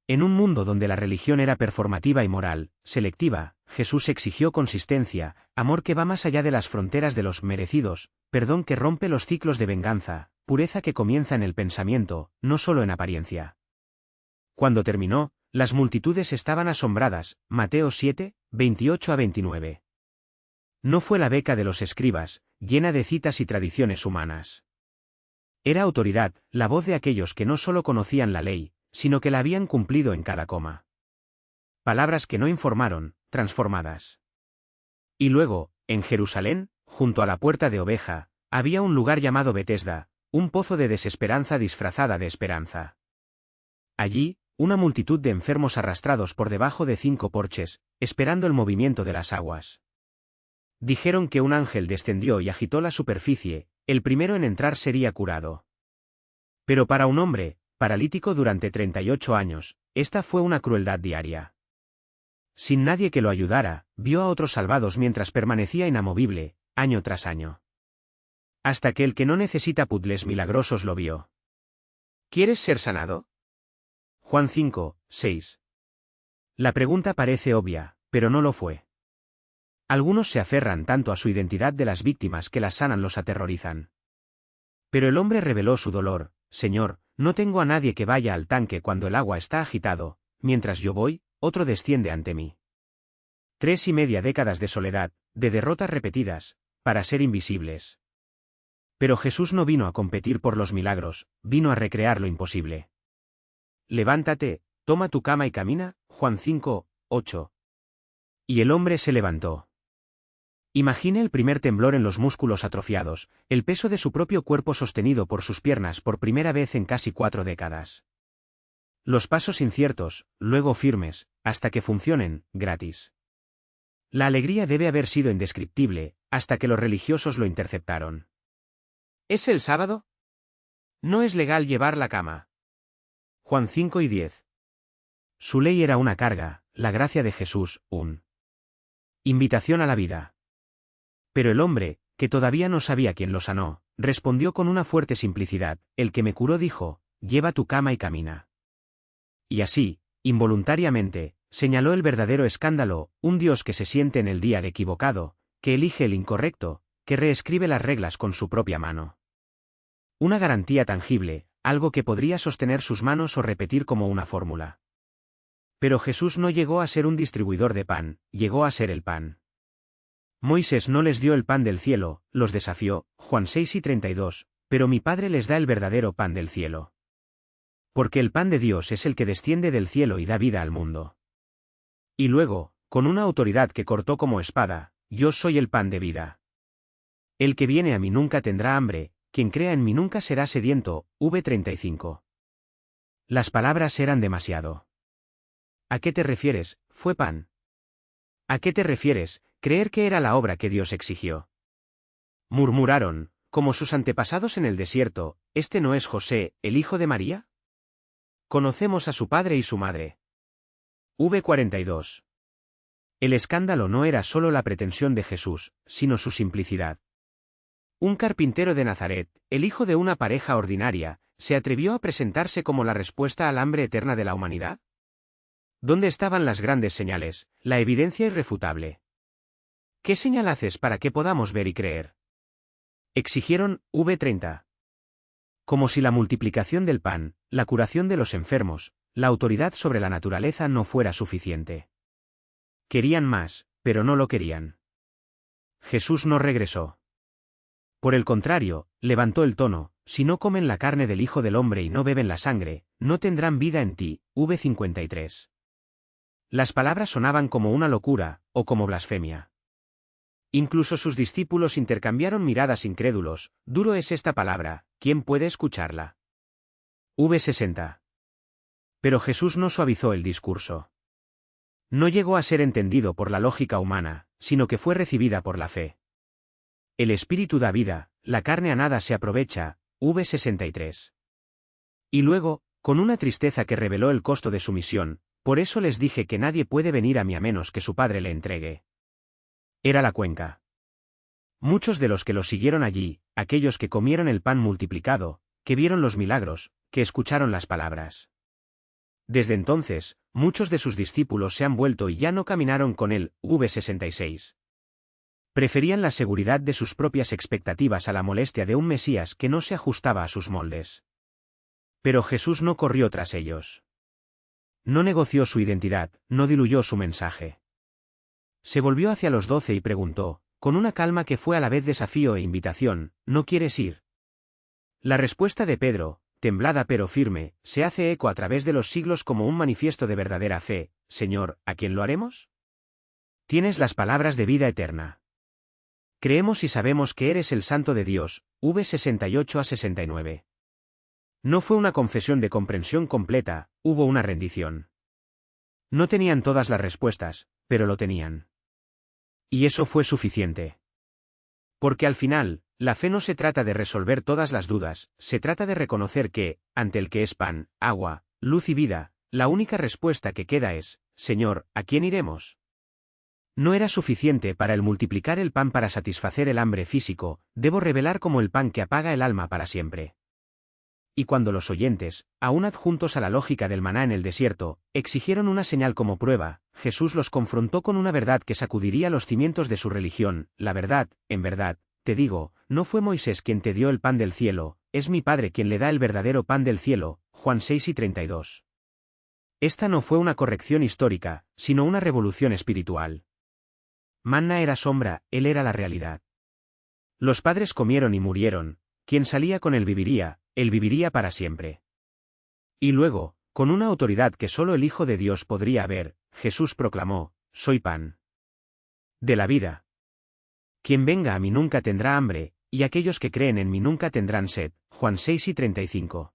En un mundo donde la religión era performativa y moral, selectiva, Jesús exigió consistencia, amor que va más allá de las fronteras de los merecidos, perdón que rompe los ciclos de venganza, pureza que comienza en el pensamiento, no solo en apariencia. Cuando terminó, las multitudes estaban asombradas, Mateo 7, 28 a 29. No fue la beca de los escribas, llena de citas y tradiciones humanas. Era autoridad, la voz de aquellos que no solo conocían la ley, sino que la habían cumplido en cada coma. Palabras que no informaron, transformadas. Y luego, en Jerusalén, junto a la puerta de Oveja, había un lugar llamado Betesda, un pozo de desesperanza disfrazada de esperanza. Allí, una multitud de enfermos arrastrados por debajo de 5 porches, esperando el movimiento de las aguas. Dijeron que un ángel descendió y agitó la superficie, el primero en entrar sería curado. Pero para un hombre, paralítico durante 38 años, esta fue una crueldad diaria. Sin nadie que lo ayudara, vio a otros salvados mientras permanecía inamovible, año tras año. Hasta que el que no necesita puzzles milagrosos lo vio. ¿Quieres ser sanado? Juan 5, 6. La pregunta parece obvia, pero no lo fue. Algunos se aferran tanto a su identidad de las víctimas que las sanan los aterrorizan. Pero el hombre reveló su dolor: Señor, no tengo a nadie que vaya al tanque cuando el agua está agitado, mientras yo voy, otro desciende ante mí. 3,5 décadas de soledad, de derrotas repetidas, para ser invisibles. Pero Jesús no vino a competir por los milagros, vino a recrear lo imposible. Levántate, toma tu cama y camina, Juan 5, 8. Y el hombre se levantó. Imagine el primer temblor en los músculos atrofiados, el peso de su propio cuerpo sostenido por sus piernas por primera vez en casi 4 décadas. Los pasos inciertos, luego firmes, hasta que funcionen, gratis. La alegría debe haber sido indescriptible, hasta que los religiosos lo interceptaron. ¿Es el sábado? No es legal llevar la cama. Juan 5 y 10. Su ley era una carga, la gracia de Jesús, invitación a la vida. Pero el hombre, que todavía no sabía quién lo sanó, respondió con una fuerte simplicidad: el que me curó dijo, lleva tu cama y camina. Y así, involuntariamente, señaló el verdadero escándalo: un Dios que se siente en el día equivocado, que elige el incorrecto, que reescribe las reglas con su propia mano. Una garantía tangible, algo que podría sostener sus manos o repetir como una fórmula. Pero Jesús no llegó a ser un distribuidor de pan, llegó a ser el pan. Moisés no les dio el pan del cielo, los desafió, Juan 6 y 32, pero mi Padre les da el verdadero pan del cielo. Porque el pan de Dios es el que desciende del cielo y da vida al mundo. Y luego, con una autoridad que cortó como espada: yo soy el pan de vida. El que viene a mí nunca tendrá hambre, quien crea en mí nunca será sediento, v35. Las palabras eran demasiado. ¿A qué te refieres, fue pan? ¿A qué te refieres, creer que era la obra que Dios exigió? Murmuraron, como sus antepasados en el desierto: ¿este no es José, el hijo de María? Conocemos a su padre y su madre. v42. El escándalo no era solo la pretensión de Jesús, sino su simplicidad. Un carpintero de Nazaret, el hijo de una pareja ordinaria, ¿se atrevió a presentarse como la respuesta al hambre eterna de la humanidad? ¿Dónde estaban las grandes señales, la evidencia irrefutable? ¿Qué señal haces para que podamos ver y creer? Exigieron, v30. Como si la multiplicación del pan, la curación de los enfermos, la autoridad sobre la naturaleza no fuera suficiente. Querían más, pero no lo querían. Jesús no regresó. Por el contrario, levantó el tono: si no comen la carne del Hijo del Hombre y no beben la sangre, no tendrán vida en ti, v53. Las palabras sonaban como una locura, o como blasfemia. Incluso sus discípulos intercambiaron miradas incrédulos: duro es esta palabra, ¿quién puede escucharla? v60. Pero Jesús no suavizó el discurso. No llegó a ser entendido por la lógica humana, sino que fue recibida por la fe. El espíritu da vida, la carne a nada se aprovecha, v63. Y luego, con una tristeza que reveló el costo de su misión: por eso les dije que nadie puede venir a mí a menos que su Padre le entregue. Era la cuenca. Muchos de los que lo siguieron allí, aquellos que comieron el pan multiplicado, que vieron los milagros, que escucharon las palabras. Desde entonces, muchos de sus discípulos se han vuelto y ya no caminaron con él, v66. Preferían la seguridad de sus propias expectativas a la molestia de un Mesías que no se ajustaba a sus moldes. Pero Jesús no corrió tras ellos. No negoció su identidad, no diluyó su mensaje. Se volvió hacia los 12 y preguntó, con una calma que fue a la vez desafío e invitación: ¿no quieres ir? La respuesta de Pedro, temblada pero firme, se hace eco a través de los siglos como un manifiesto de verdadera fe: Señor, ¿a quién lo haremos? Tienes las palabras de vida eterna. Creemos y sabemos que eres el Santo de Dios, v68 a 69. No fue una confesión de comprensión completa, hubo una rendición. No tenían todas las respuestas, pero lo tenían. Y eso fue suficiente. Porque al final, la fe no se trata de resolver todas las dudas, se trata de reconocer que, ante el que es pan, agua, luz y vida, la única respuesta que queda es: Señor, ¿a quién iremos? No era suficiente para el multiplicar el pan para satisfacer el hambre físico, debo revelar como el pan que apaga el alma para siempre. Y cuando los oyentes, aún adjuntos a la lógica del maná en el desierto, exigieron una señal como prueba, Jesús los confrontó con una verdad que sacudiría los cimientos de su religión: la verdad, en verdad, te digo, no fue Moisés quien te dio el pan del cielo, es mi Padre quien le da el verdadero pan del cielo. Juan 6:32. Esta no fue una corrección histórica, sino una revolución espiritual. Manna era sombra, él era la realidad. Los padres comieron y murieron, quien salía con él viviría para siempre. Y luego, con una autoridad que solo el Hijo de Dios podría haber, Jesús proclamó: soy pan de la vida. Quien venga a mí nunca tendrá hambre, y aquellos que creen en mí nunca tendrán sed. Juan 6:35.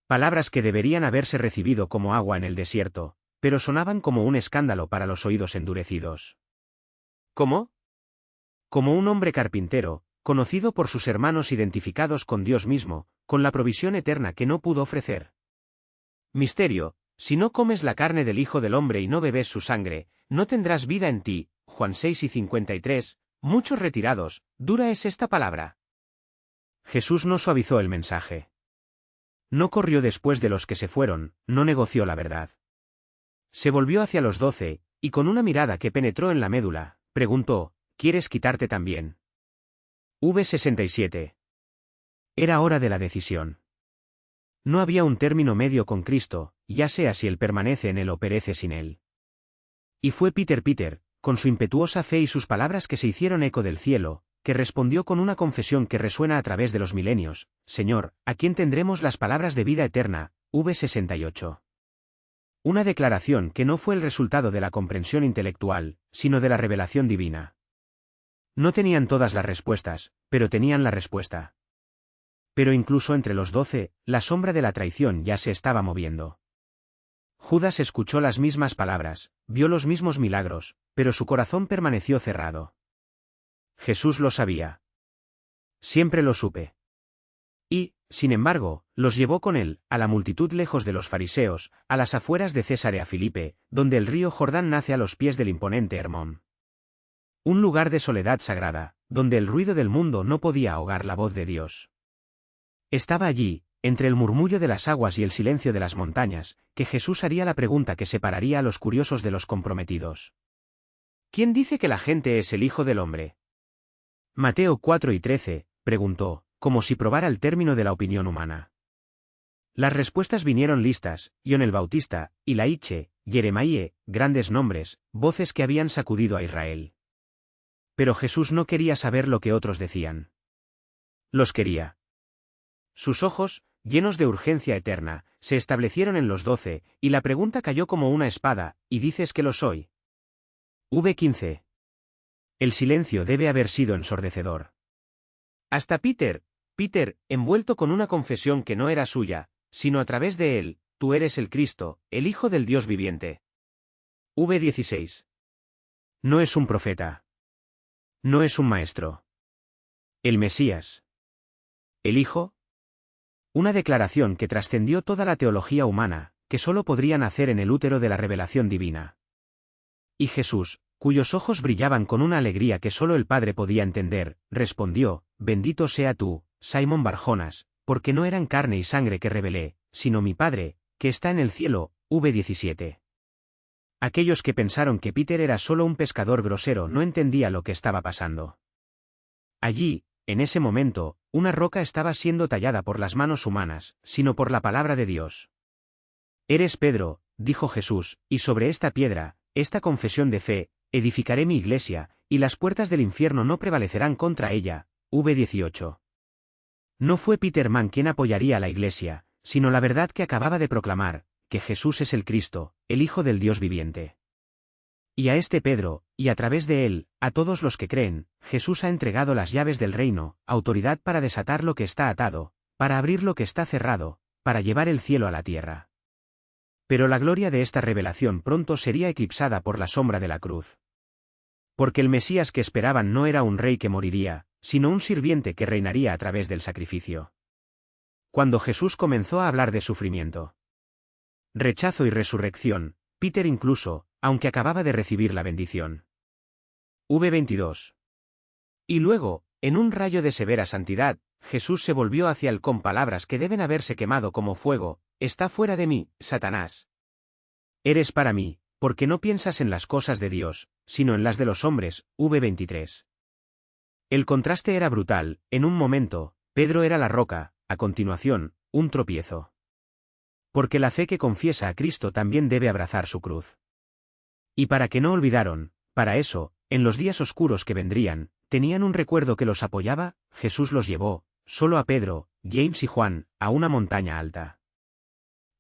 Palabras que deberían haberse recibido como agua en el desierto, pero sonaban como un escándalo para los oídos endurecidos. ¿Cómo? Como un hombre carpintero, conocido por sus hermanos identificados con Dios mismo, con la provisión eterna que no pudo ofrecer. Misterio: si no comes la carne del Hijo del Hombre y no bebes su sangre, no tendrás vida en ti. Juan 6:53. Muchos retirados, dura es esta palabra. Jesús no suavizó el mensaje. No corrió después de los que se fueron, no negoció la verdad. Se volvió hacia los 12, y con una mirada que penetró en la médula, preguntó: ¿quieres quitarte también? V67. Era hora de la decisión. No había un término medio con Cristo, ya sea si él permanece en él o perece sin él. Y fue Peter, con su impetuosa fe y sus palabras que se hicieron eco del cielo, que respondió con una confesión que resuena a través de los milenios: Señor, ¿a quién tendremos las palabras de vida eterna? V68. Una declaración que no fue el resultado de la comprensión intelectual, sino de la revelación divina. No tenían todas las respuestas, pero tenían la respuesta. Pero incluso entre los 12, la sombra de la traición ya se estaba moviendo. Judas escuchó las mismas palabras, vio los mismos milagros, pero su corazón permaneció cerrado. Jesús lo sabía. Siempre lo supe. Y, sin embargo, los llevó con él, a la multitud lejos de los fariseos, a las afueras de Cesarea Filipe, donde el río Jordán nace a los pies del imponente Hermón. Un lugar de soledad sagrada, donde el ruido del mundo no podía ahogar la voz de Dios. Estaba allí, entre el murmullo de las aguas y el silencio de las montañas, que Jesús haría la pregunta que separaría a los curiosos de los comprometidos. ¿Quién dice que la gente es el Hijo del Hombre? Mateo 4:13, preguntó, como si probara el término de la opinión humana. Las respuestas vinieron listas: Jon el Bautista, Ilaiche, Jeremaíe, grandes nombres, voces que habían sacudido a Israel. Pero Jesús no quería saber lo que otros decían. Los quería. Sus ojos, llenos de urgencia eterna, se establecieron en los 12, y la pregunta cayó como una espada: ¿y dices que lo soy? V15. El silencio debe haber sido ensordecedor. Hasta Peter, envuelto con una confesión que no era suya, sino a través de él: tú eres el Cristo, el Hijo del Dios viviente. V16. No es un profeta. No es un maestro. El Mesías. ¿El Hijo? Una declaración que trascendió toda la teología humana, que solo podrían hacer en el útero de la revelación divina. Y Jesús, cuyos ojos brillaban con una alegría que solo el Padre podía entender, respondió: bendito sea tú, Simón Barjonas, porque no eran carne y sangre que revelé, sino mi Padre, que está en el cielo. V17. Aquellos que pensaron que Peter era solo un pescador grosero no entendía lo que estaba pasando. Allí, en ese momento, una roca estaba siendo tallada por las manos humanas, sino por la palabra de Dios. Eres Pedro, dijo Jesús, y sobre esta piedra, esta confesión de fe, edificaré mi iglesia, y las puertas del infierno no prevalecerán contra ella. V18. No fue Peter Mann quien apoyaría a la iglesia, sino la verdad que acababa de proclamar: que Jesús es el Cristo, el Hijo del Dios viviente. Y a este Pedro, y a través de él, a todos los que creen, Jesús ha entregado las llaves del reino, autoridad para desatar lo que está atado, para abrir lo que está cerrado, para llevar el cielo a la tierra. Pero la gloria de esta revelación pronto sería eclipsada por la sombra de la cruz. Porque el Mesías que esperaban no era un rey que moriría, sino un sirviente que reinaría a través del sacrificio. Cuando Jesús comenzó a hablar de sufrimiento, rechazo y resurrección, Peter incluso, aunque acababa de recibir la bendición. V22. Y luego, en un rayo de severa santidad, Jesús se volvió hacia él con palabras que deben haberse quemado como fuego: «Está fuera de mí, Satanás. Eres para mí, porque no piensas en las cosas de Dios, sino en las de los hombres». V23. El contraste era brutal. En un momento, Pedro era la roca, a continuación, un tropiezo. Porque la fe que confiesa a Cristo también debe abrazar su cruz. Y para que no olvidaron, para eso, en los días oscuros que vendrían, tenían un recuerdo que los apoyaba, Jesús los llevó, solo a Pedro, James y Juan, a una montaña alta.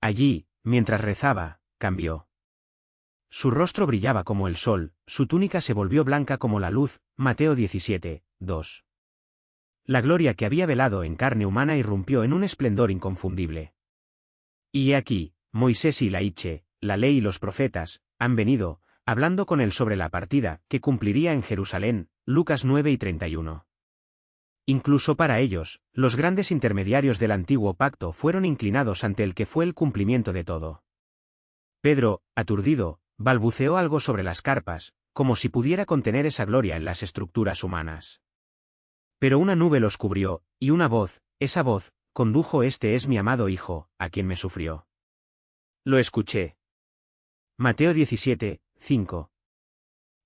Allí, mientras rezaba, cambió. Su rostro brillaba como el sol, su túnica se volvió blanca como la luz. Mateo 17, 2. La gloria que había velado en carne humana irrumpió en un esplendor inconfundible. Y he aquí, Moisés y Laiche, la ley y los profetas, han venido, hablando con él sobre la partida que cumpliría en Jerusalén. Lucas 9 y 31. Incluso para ellos, los grandes intermediarios del antiguo pacto fueron inclinados ante el que fue el cumplimiento de todo. Pedro, aturdido, balbuceó algo sobre las carpas, como si pudiera contener esa gloria en las estructuras humanas. Pero una nube los cubrió, y una voz, esa voz, condujo: «Este es mi amado Hijo, a quien me sufrió. Lo escuché». Mateo 17, 5.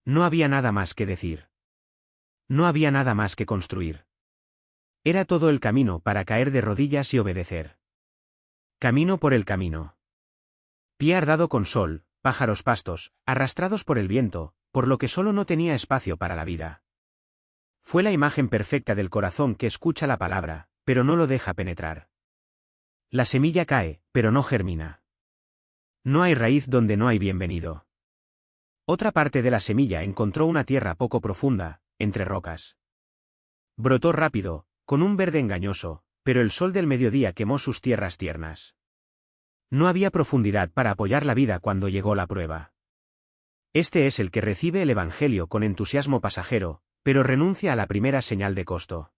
No había nada más que decir. No había nada más que construir. Era todo el camino para caer de rodillas y obedecer. Camino por el camino. Pie ardado con sol, pájaros pastos, arrastrados por el viento, por lo que solo no tenía espacio para la vida. Fue la imagen perfecta del corazón que escucha la palabra, pero no lo deja penetrar. La semilla cae, pero no germina. No hay raíz donde no hay bienvenido. Otra parte de la semilla encontró una tierra poco profunda, entre rocas. Brotó rápido, con un verde engañoso, pero el sol del mediodía quemó sus tierras tiernas. No había profundidad para apoyar la vida cuando llegó la prueba. Este es el que recibe el Evangelio con entusiasmo pasajero, pero renuncia a la primera señal de costo.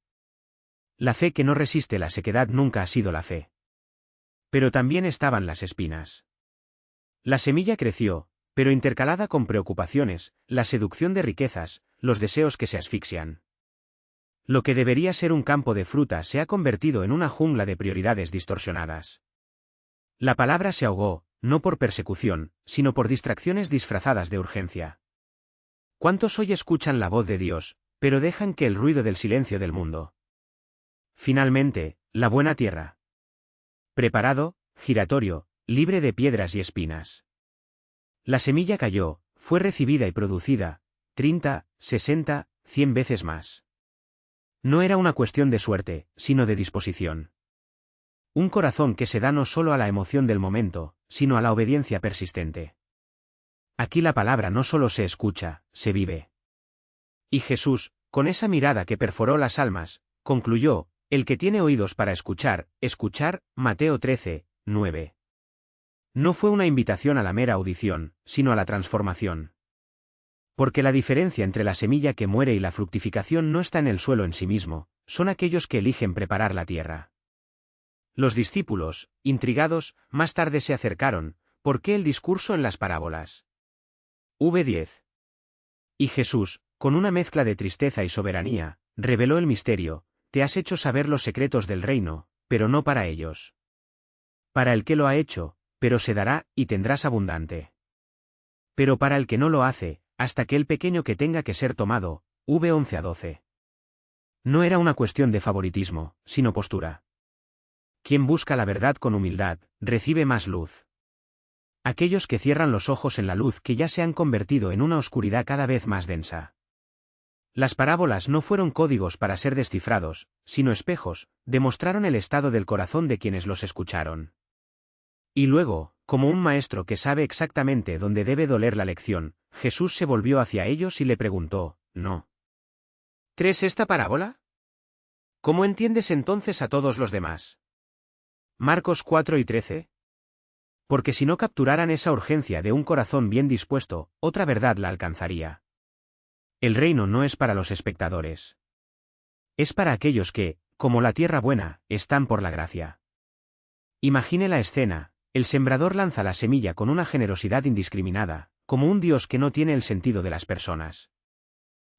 La fe que no resiste la sequedad nunca ha sido la fe. Pero también estaban las espinas. La semilla creció, pero intercalada con preocupaciones, la seducción de riquezas, los deseos que se asfixian. Lo que debería ser un campo de fruta se ha convertido en una jungla de prioridades distorsionadas. La palabra se ahogó, no por persecución, sino por distracciones disfrazadas de urgencia. ¿Cuántos hoy escuchan la voz de Dios, pero dejan que el ruido del silencio del mundo? Finalmente, la buena tierra. Preparado, giratorio, libre de piedras y espinas. La semilla cayó, fue recibida y producida, 30, 60, 100 veces más. No era una cuestión de suerte, sino de disposición. Un corazón que se da no solo a la emoción del momento, sino a la obediencia persistente. Aquí la palabra no solo se escucha, se vive. Y Jesús, con esa mirada que perforó las almas, concluyó: «El que tiene oídos para escuchar, escuchar». Mateo 13, 9. No fue una invitación a la mera audición, sino a la transformación. Porque la diferencia entre la semilla que muere y la fructificación no está en el suelo en sí mismo, son aquellos que eligen preparar la tierra. Los discípulos, intrigados, más tarde se acercaron: «¿Por qué el discurso en las parábolas?». V10. Y Jesús, con una mezcla de tristeza y soberanía, reveló el misterio: «Te has hecho saber los secretos del reino, pero no para ellos. Para el que lo ha hecho, pero se dará, y tendrás abundante. Pero para el que no lo hace, hasta que el pequeño que tenga que ser tomado». V11 a 12. No era una cuestión de favoritismo, sino postura. Quien busca la verdad con humildad, recibe más luz. Aquellos que cierran los ojos en la luz que ya se han convertido en una oscuridad cada vez más densa. Las parábolas no fueron códigos para ser descifrados, sino espejos, demostraron el estado del corazón de quienes los escucharon. Y luego, como un maestro que sabe exactamente dónde debe doler la lección, Jesús se volvió hacia ellos y le preguntó: «¿No ¿Tres esta parábola? ¿Cómo entiendes entonces a todos los demás?». Marcos 4 y 13. Porque si no capturaran esa urgencia de un corazón bien dispuesto, otra verdad la alcanzaría. El reino no es para los espectadores. Es para aquellos que, como la tierra buena, están por la gracia. Imagine la escena: El sembrador lanza la semilla con una generosidad indiscriminada, como un Dios que no tiene el sentido de las personas.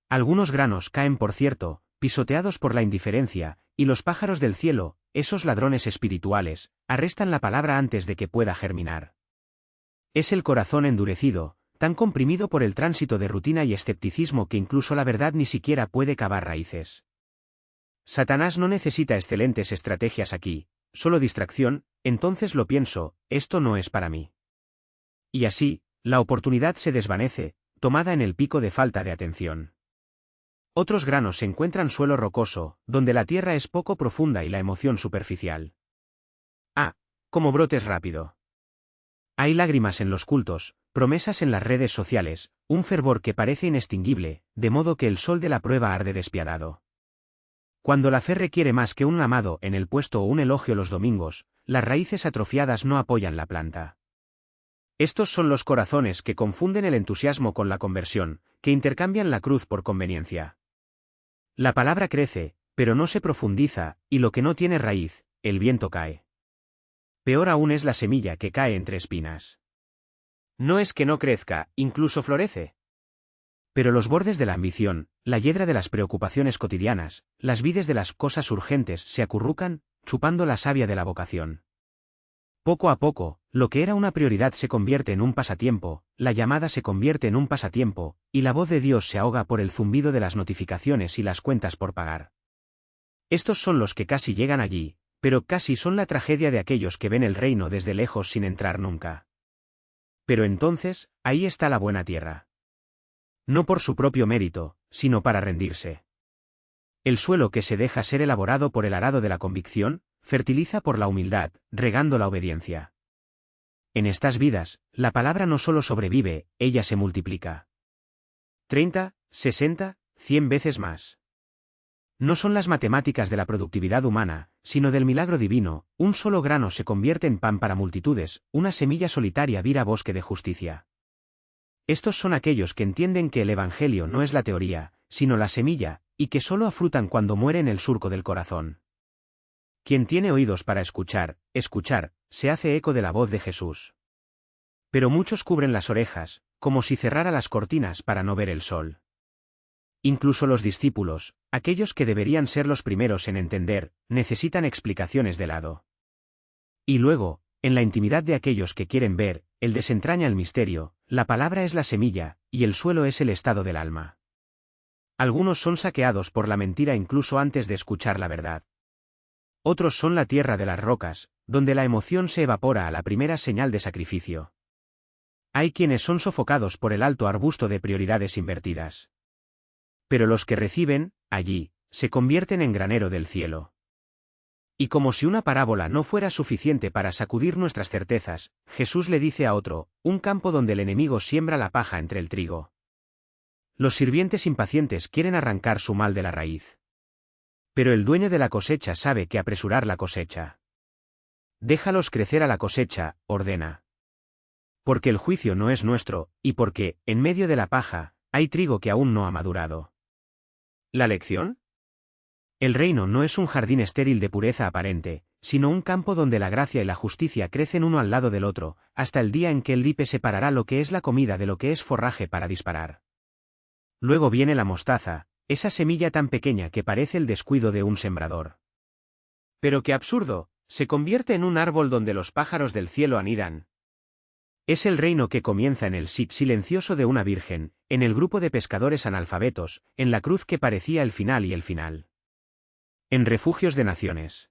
Algunos granos caen, por cierto, pisoteados por la indiferencia, y los pájaros del cielo, esos ladrones espirituales, arrestan la palabra antes de que pueda germinar. Es el corazón endurecido, tan comprimido por el tránsito de rutina y escepticismo que incluso la verdad ni siquiera puede cavar raíces. Satanás no necesita excelentes estrategias aquí, solo distracción. Entonces lo pienso, esto no es para mí. Y así, la oportunidad se desvanece, tomada en el pico de falta de atención. Otros granos encuentran suelo rocoso, donde la tierra es poco profunda y la emoción superficial. Como brotes rápido. Hay lágrimas en los cultos, promesas en las redes sociales, un fervor que parece inextinguible, de modo que el sol de la prueba arde despiadado. Cuando la fe requiere más que un amado en el puesto o un elogio los domingos, las raíces atrofiadas no apoyan la planta. Estos son los corazones que confunden el entusiasmo con la conversión, que intercambian la cruz por conveniencia. La palabra crece, pero no se profundiza, y lo que no tiene raíz, el viento cae. Peor aún es la semilla que cae entre espinas. No es que no crezca, incluso florece. Pero los bordes de la ambición, la hiedra de las preocupaciones cotidianas, las vides de las cosas urgentes se acurrucan, chupando la savia de la vocación. Poco a poco, lo que era una prioridad se convierte en un pasatiempo, la llamada se convierte en un pasatiempo, y la voz de Dios se ahoga por el zumbido de las notificaciones y las cuentas por pagar. Estos son los que casi llegan allí, pero casi son la tragedia de aquellos que ven el reino desde lejos sin entrar nunca. Pero entonces, ahí está la buena tierra. No por su propio mérito, sino para rendirse. El suelo que se deja ser elaborado por el arado de la convicción, fertiliza por la humildad, regando la obediencia. En estas vidas, la palabra no solo sobrevive, ella se multiplica. 30, 60, 100 veces más. No son las matemáticas de la productividad humana, sino del milagro divino, un solo grano se convierte en pan para multitudes, una semilla solitaria vira bosque de justicia. Estos son aquellos que entienden que el Evangelio no es la teoría, sino la semilla, y que solo afrutan cuando muere en el surco del corazón. Quien tiene oídos para escuchar, se hace eco de la voz de Jesús. Pero muchos cubren las orejas, como si cerrara las cortinas para no ver el sol. Incluso los discípulos, aquellos que deberían ser los primeros en entender, necesitan explicaciones de lado. Y luego, en la intimidad de aquellos que quieren ver, él desentraña el misterio, la palabra es la semilla, y el suelo es el estado del alma. Algunos son saqueados por la mentira incluso antes de escuchar la verdad. Otros son la tierra de las rocas, donde la emoción se evapora a la primera señal de sacrificio. Hay quienes son sofocados por el alto arbusto de prioridades invertidas. Pero los que reciben, allí, se convierten en granero del cielo. Y como si una parábola no fuera suficiente para sacudir nuestras certezas, Jesús le dice a otro, un campo donde el enemigo siembra la paja entre el trigo. Los sirvientes impacientes quieren arrancar su mal de la raíz. Pero el dueño de la cosecha sabe que apresurar la cosecha. Déjalos crecer a la cosecha, ordena. Porque el juicio no es nuestro, y porque, en medio de la paja, hay trigo que aún no ha madurado. ¿La lección? El reino no es un jardín estéril de pureza aparente, sino un campo donde la gracia y la justicia crecen uno al lado del otro, hasta el día en que el lipe separará lo que es la comida de lo que es forraje para disparar. Luego viene la mostaza, esa semilla tan pequeña que parece el descuido de un sembrador. Pero qué absurdo, se convierte en un árbol donde los pájaros del cielo anidan. Es el reino que comienza en el silencioso de una virgen, en el grupo de pescadores analfabetos, en la cruz que parecía el final y el final. En refugios de naciones.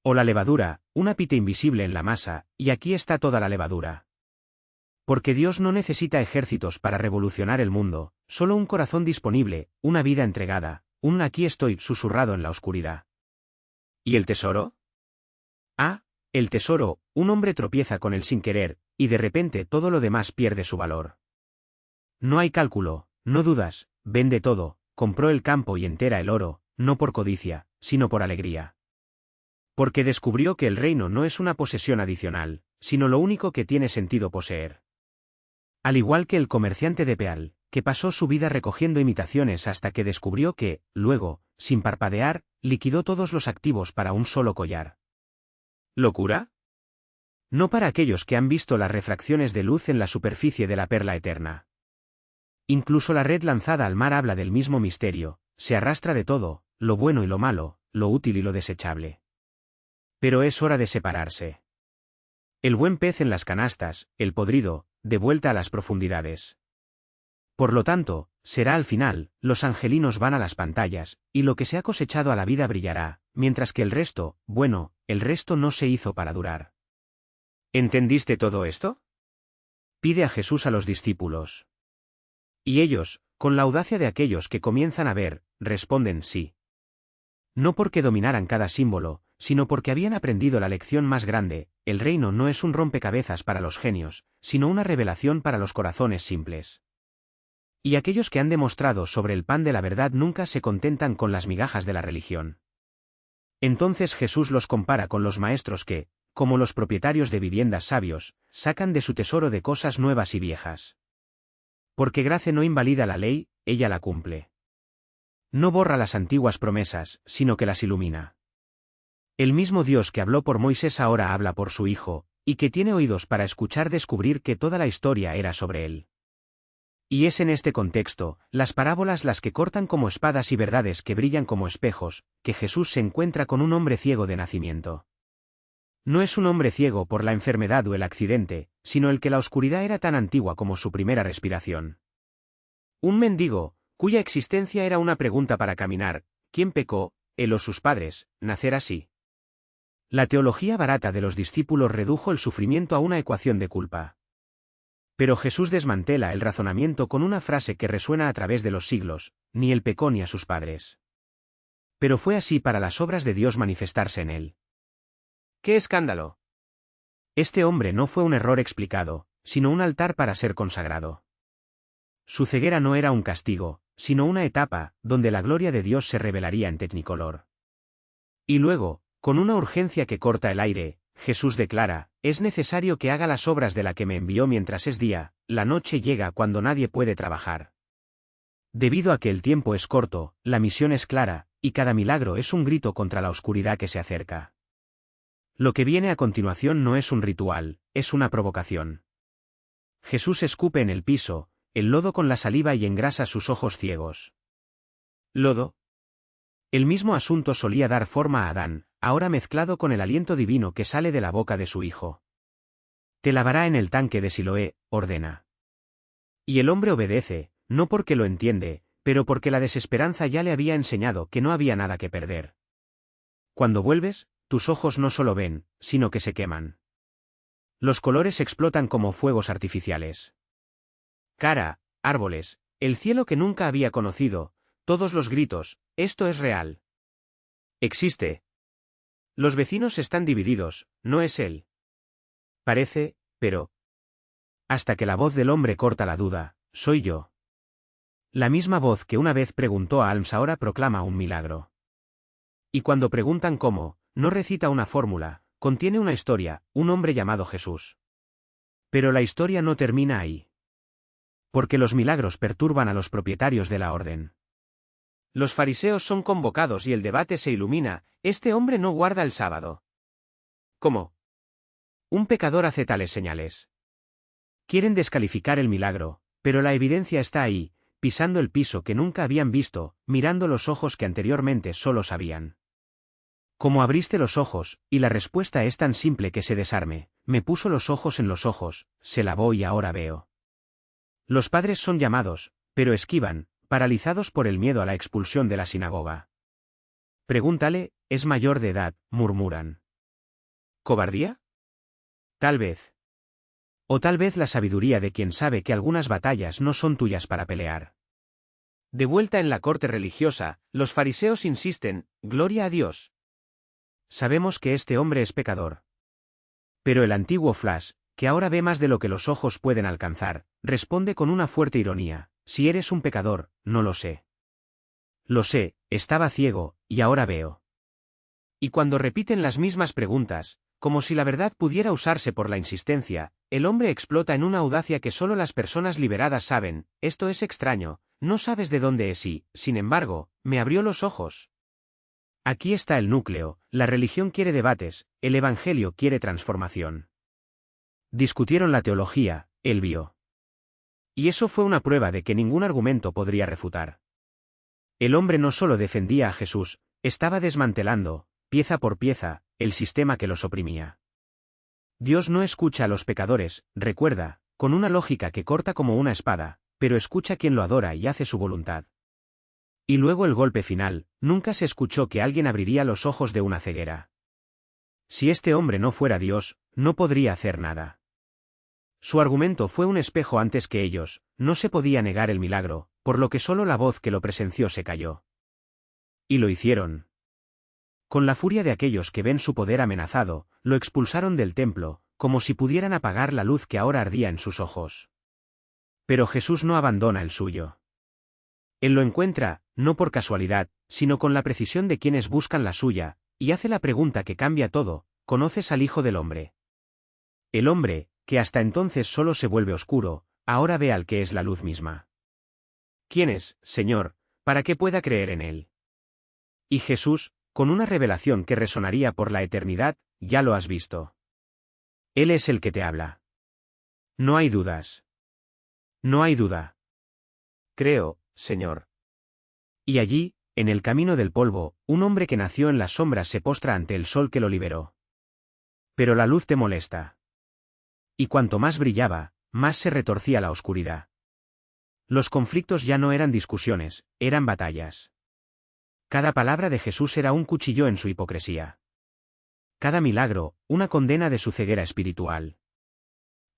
O la levadura, una pita invisible en la masa, y aquí está toda la levadura. Porque Dios no necesita ejércitos para revolucionar el mundo, solo un corazón disponible, una vida entregada, un aquí estoy susurrado en la oscuridad. ¿Y el tesoro? El tesoro, un hombre tropieza con él sin querer, y de repente todo lo demás pierde su valor. No hay cálculo, no dudas, vende todo, compró el campo y entera el oro, no por codicia, sino por alegría. Porque descubrió que el reino no es una posesión adicional, sino lo único que tiene sentido poseer. Al igual que el comerciante de Peal, que pasó su vida recogiendo imitaciones hasta que descubrió que, luego, sin parpadear, liquidó todos los activos para un solo collar. ¿Locura? No para aquellos que han visto las refracciones de luz en la superficie de la perla eterna. Incluso la red lanzada al mar habla del mismo misterio, se arrastra de todo, lo bueno y lo malo, lo útil y lo desechable. Pero es hora de separarse. El buen pez en las canastas, el podrido, de vuelta a las profundidades. Por lo tanto, será al final, los angelinos van a las pantallas, y lo que se ha cosechado a la vida brillará, mientras que el resto, bueno, el resto no se hizo para durar. ¿Entendiste todo esto? Pide a Jesús a los discípulos. Y ellos, con la audacia de aquellos que comienzan a ver, responden sí. No porque dominaran cada símbolo, sino porque habían aprendido la lección más grande: el reino no es un rompecabezas para los genios, sino una revelación para los corazones simples. Y aquellos que han demostrado sobre el pan de la verdad nunca se contentan con las migajas de la religión. Entonces Jesús los compara con los maestros que, como los propietarios de viviendas sabios, sacan de su tesoro de cosas nuevas y viejas. Porque gracia no invalida la ley, ella la cumple. No borra las antiguas promesas, sino que las ilumina. El mismo Dios que habló por Moisés ahora habla por su Hijo, y que tiene oídos para escuchar descubrir que toda la historia era sobre él. Y es en este contexto, las parábolas las que cortan como espadas y verdades que brillan como espejos, que Jesús se encuentra con un hombre ciego de nacimiento. No es un hombre ciego por la enfermedad o el accidente, sino el que la oscuridad era tan antigua como su primera respiración. Un mendigo, cuya existencia era una pregunta para caminar: ¿quién pecó, él o sus padres, nacer así? La teología barata de los discípulos redujo el sufrimiento a una ecuación de culpa. Pero Jesús desmantela el razonamiento con una frase que resuena a través de los siglos: ni él pecó ni a sus padres. Pero fue así para las obras de Dios manifestarse en él. ¡Qué escándalo! Este hombre no fue un error explicado, sino un altar para ser consagrado. Su ceguera no era un castigo, sino una etapa, donde la gloria de Dios se revelaría en tecnicolor. Y luego, con una urgencia que corta el aire, Jesús declara: es necesario que haga las obras de la que me envió mientras es día, la noche llega cuando nadie puede trabajar. Debido a que el tiempo es corto, la misión es clara, y cada milagro es un grito contra la oscuridad que se acerca. Lo que viene a continuación no es un ritual, es una provocación. Jesús escupe en el piso, el lodo con la saliva y engrasa sus ojos ciegos. ¿Lodo? El mismo asunto solía dar forma a Adán, ahora mezclado con el aliento divino que sale de la boca de su hijo. Te lavará en el tanque de Siloé, ordena. Y el hombre obedece, no porque lo entiende, pero porque la desesperanza ya le había enseñado que no había nada que perder. Cuando vuelves, tus ojos no solo ven, sino que se queman. Los colores explotan como fuegos artificiales. Cara, árboles, el cielo que nunca había conocido, todos los gritos: esto es real. Existe. Los vecinos están divididos, no es él. Parece, pero... Hasta que la voz del hombre corta la duda: soy yo. La misma voz que una vez preguntó a Alms ahora proclama un milagro. Y cuando preguntan cómo, no recita una fórmula, contiene una historia: un hombre llamado Jesús. Pero la historia no termina ahí. Porque los milagros perturban a los propietarios de la orden. Los fariseos son convocados y el debate se ilumina: este hombre no guarda el sábado. ¿Cómo? Un pecador hace tales señales. Quieren descalificar el milagro, pero la evidencia está ahí, pisando el piso que nunca habían visto, mirando los ojos que anteriormente solo sabían. Como abriste los ojos, y la respuesta es tan simple que se desarme: me puso los ojos en los ojos, se lavó y ahora veo. Los padres son llamados, pero esquivan, paralizados por el miedo a la expulsión de la sinagoga. Pregúntale: es mayor de edad, murmuran. ¿Cobardía? Tal vez. O tal vez la sabiduría de quien sabe que algunas batallas no son tuyas para pelear. De vuelta en la corte religiosa, los fariseos insisten: gloria a Dios. Sabemos que este hombre es pecador. Pero el antiguo Flash, que ahora ve más de lo que los ojos pueden alcanzar, responde con una fuerte ironía: si eres un pecador, no lo sé. Lo sé, estaba ciego, y ahora veo. Y cuando repiten las mismas preguntas, como si la verdad pudiera usarse por la insistencia, el hombre explota en una audacia que solo las personas liberadas saben: esto es extraño, no sabes de dónde es y, sin embargo, me abrió los ojos. Aquí está el núcleo: la religión quiere debates, el evangelio quiere transformación. Discutieron la teología, él vio. Y eso fue una prueba de que ningún argumento podría refutar. El hombre no solo defendía a Jesús, estaba desmantelando, pieza por pieza, el sistema que los oprimía. Dios no escucha a los pecadores, recuerda, con una lógica que corta como una espada, pero escucha a quien lo adora y hace su voluntad. Y luego el golpe final, nunca se escuchó que alguien abriría los ojos de una ceguera. Si este hombre no fuera Dios, no podría hacer nada. Su argumento fue un espejo antes que ellos, no se podía negar el milagro, por lo que solo la voz que lo presenció se calló. Y lo hicieron. Con la furia de aquellos que ven su poder amenazado, lo expulsaron del templo, como si pudieran apagar la luz que ahora ardía en sus ojos. Pero Jesús no abandona el suyo. Él lo encuentra, no por casualidad, sino con la precisión de quienes buscan la suya, y hace la pregunta que cambia todo: ¿conoces al Hijo del Hombre? El hombre, que hasta entonces solo se vuelve oscuro, ahora ve al que es la luz misma. ¿Quién es, Señor, para que pueda creer en él? Y Jesús, con una revelación que resonaría por la eternidad: ya lo has visto. Él es el que te habla. No hay dudas. No hay duda. Creo, Señor. Y allí, en el camino del polvo, un hombre que nació en las sombras se postra ante el sol que lo liberó. Pero la luz te molesta. Y cuanto más brillaba, más se retorcía la oscuridad. Los conflictos ya no eran discusiones, eran batallas. Cada palabra de Jesús era un cuchillo en su hipocresía. Cada milagro, una condena de su ceguera espiritual.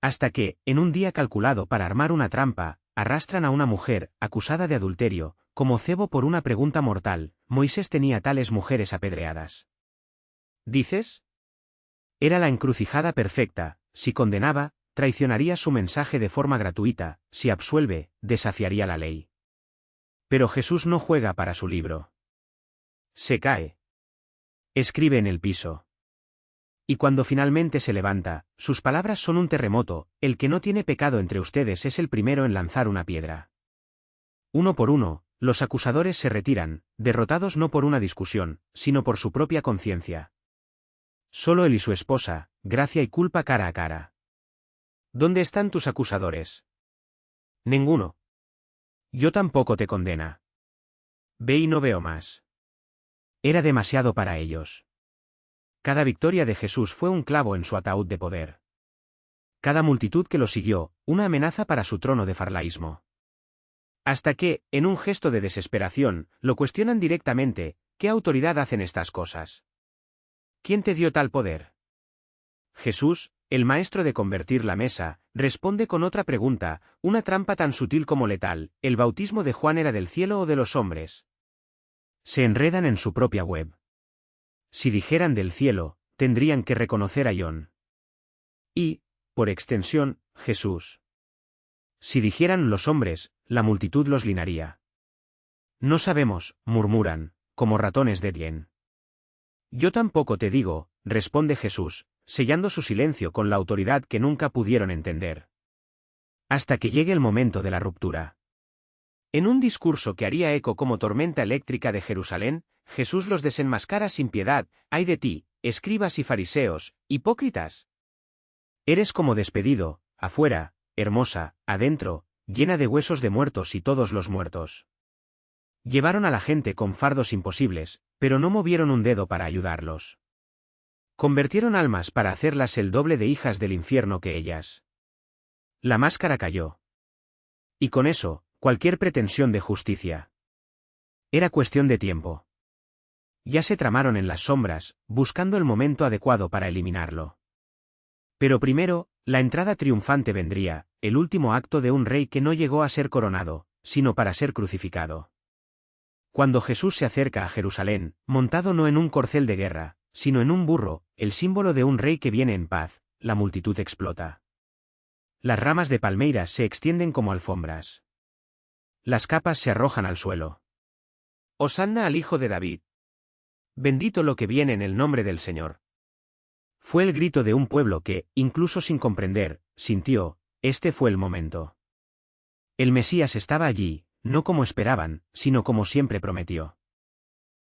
Hasta que, en un día calculado para armar una trampa, arrastran a una mujer, acusada de adulterio, como cebo por una pregunta mortal: Moisés tenía tales mujeres apedreadas. ¿Dices? Era la encrucijada perfecta: si condenaba, traicionaría su mensaje de forma gratuita; si absuelve, desafiaría la ley. Pero Jesús no juega para su libro. Se cae. Escribe en el piso. Y cuando finalmente se levanta, sus palabras son un terremoto: el que no tiene pecado entre ustedes es el primero en lanzar una piedra. Uno por uno, los acusadores se retiran, derrotados no por una discusión, sino por su propia conciencia. Solo él y su esposa, gracia y culpa cara a cara. ¿Dónde están tus acusadores? Ninguno. Yo tampoco te condena. Ve y no veo más. Era demasiado para ellos. Cada victoria de Jesús fue un clavo en su ataúd de poder. Cada multitud que lo siguió, una amenaza para su trono de farlaísmo. Hasta que, en un gesto de desesperación, lo cuestionan directamente: ¿qué autoridad hacen estas cosas? ¿Quién te dio tal poder? Jesús, el maestro de convertir la mesa, responde con otra pregunta, una trampa tan sutil como letal: ¿el bautismo de Juan era del cielo o de los hombres? Se enredan en su propia web. Si dijeran del cielo, tendrían que reconocer a Jon. Y, por extensión, Jesús. Si dijeran los hombres, la multitud los linaría. No sabemos, murmuran, como ratones de Dien. Yo tampoco te digo, responde Jesús, sellando su silencio con la autoridad que nunca pudieron entender. Hasta que llegue el momento de la ruptura. En un discurso que haría eco como tormenta eléctrica de Jerusalén, Jesús los desenmascara sin piedad: ¡ay de ti, escribas y fariseos, hipócritas! Eres como despedido, afuera, hermosa, adentro, llena de huesos de muertos y todos los muertos. Llevaron a la gente con fardos imposibles, pero no movieron un dedo para ayudarlos. Convirtieron almas para hacerlas el doble de hijas del infierno que ellas. La máscara cayó. Y con eso, cualquier pretensión de justicia. Era cuestión de tiempo. Ya se tramaron en las sombras, buscando el momento adecuado para eliminarlo. Pero primero, la entrada triunfante vendría, el último acto de un rey que no llegó a ser coronado, sino para ser crucificado. Cuando Jesús se acerca a Jerusalén, montado no en un corcel de guerra, sino en un burro, el símbolo de un rey que viene en paz, la multitud explota. Las ramas de palmeiras se extienden como alfombras. Las capas se arrojan al suelo. Hosanna al Hijo de David. Bendito lo que viene en el nombre del Señor. Fue el grito de un pueblo que, incluso sin comprender, sintió: este fue el momento. El Mesías estaba allí, no como esperaban, sino como siempre prometió.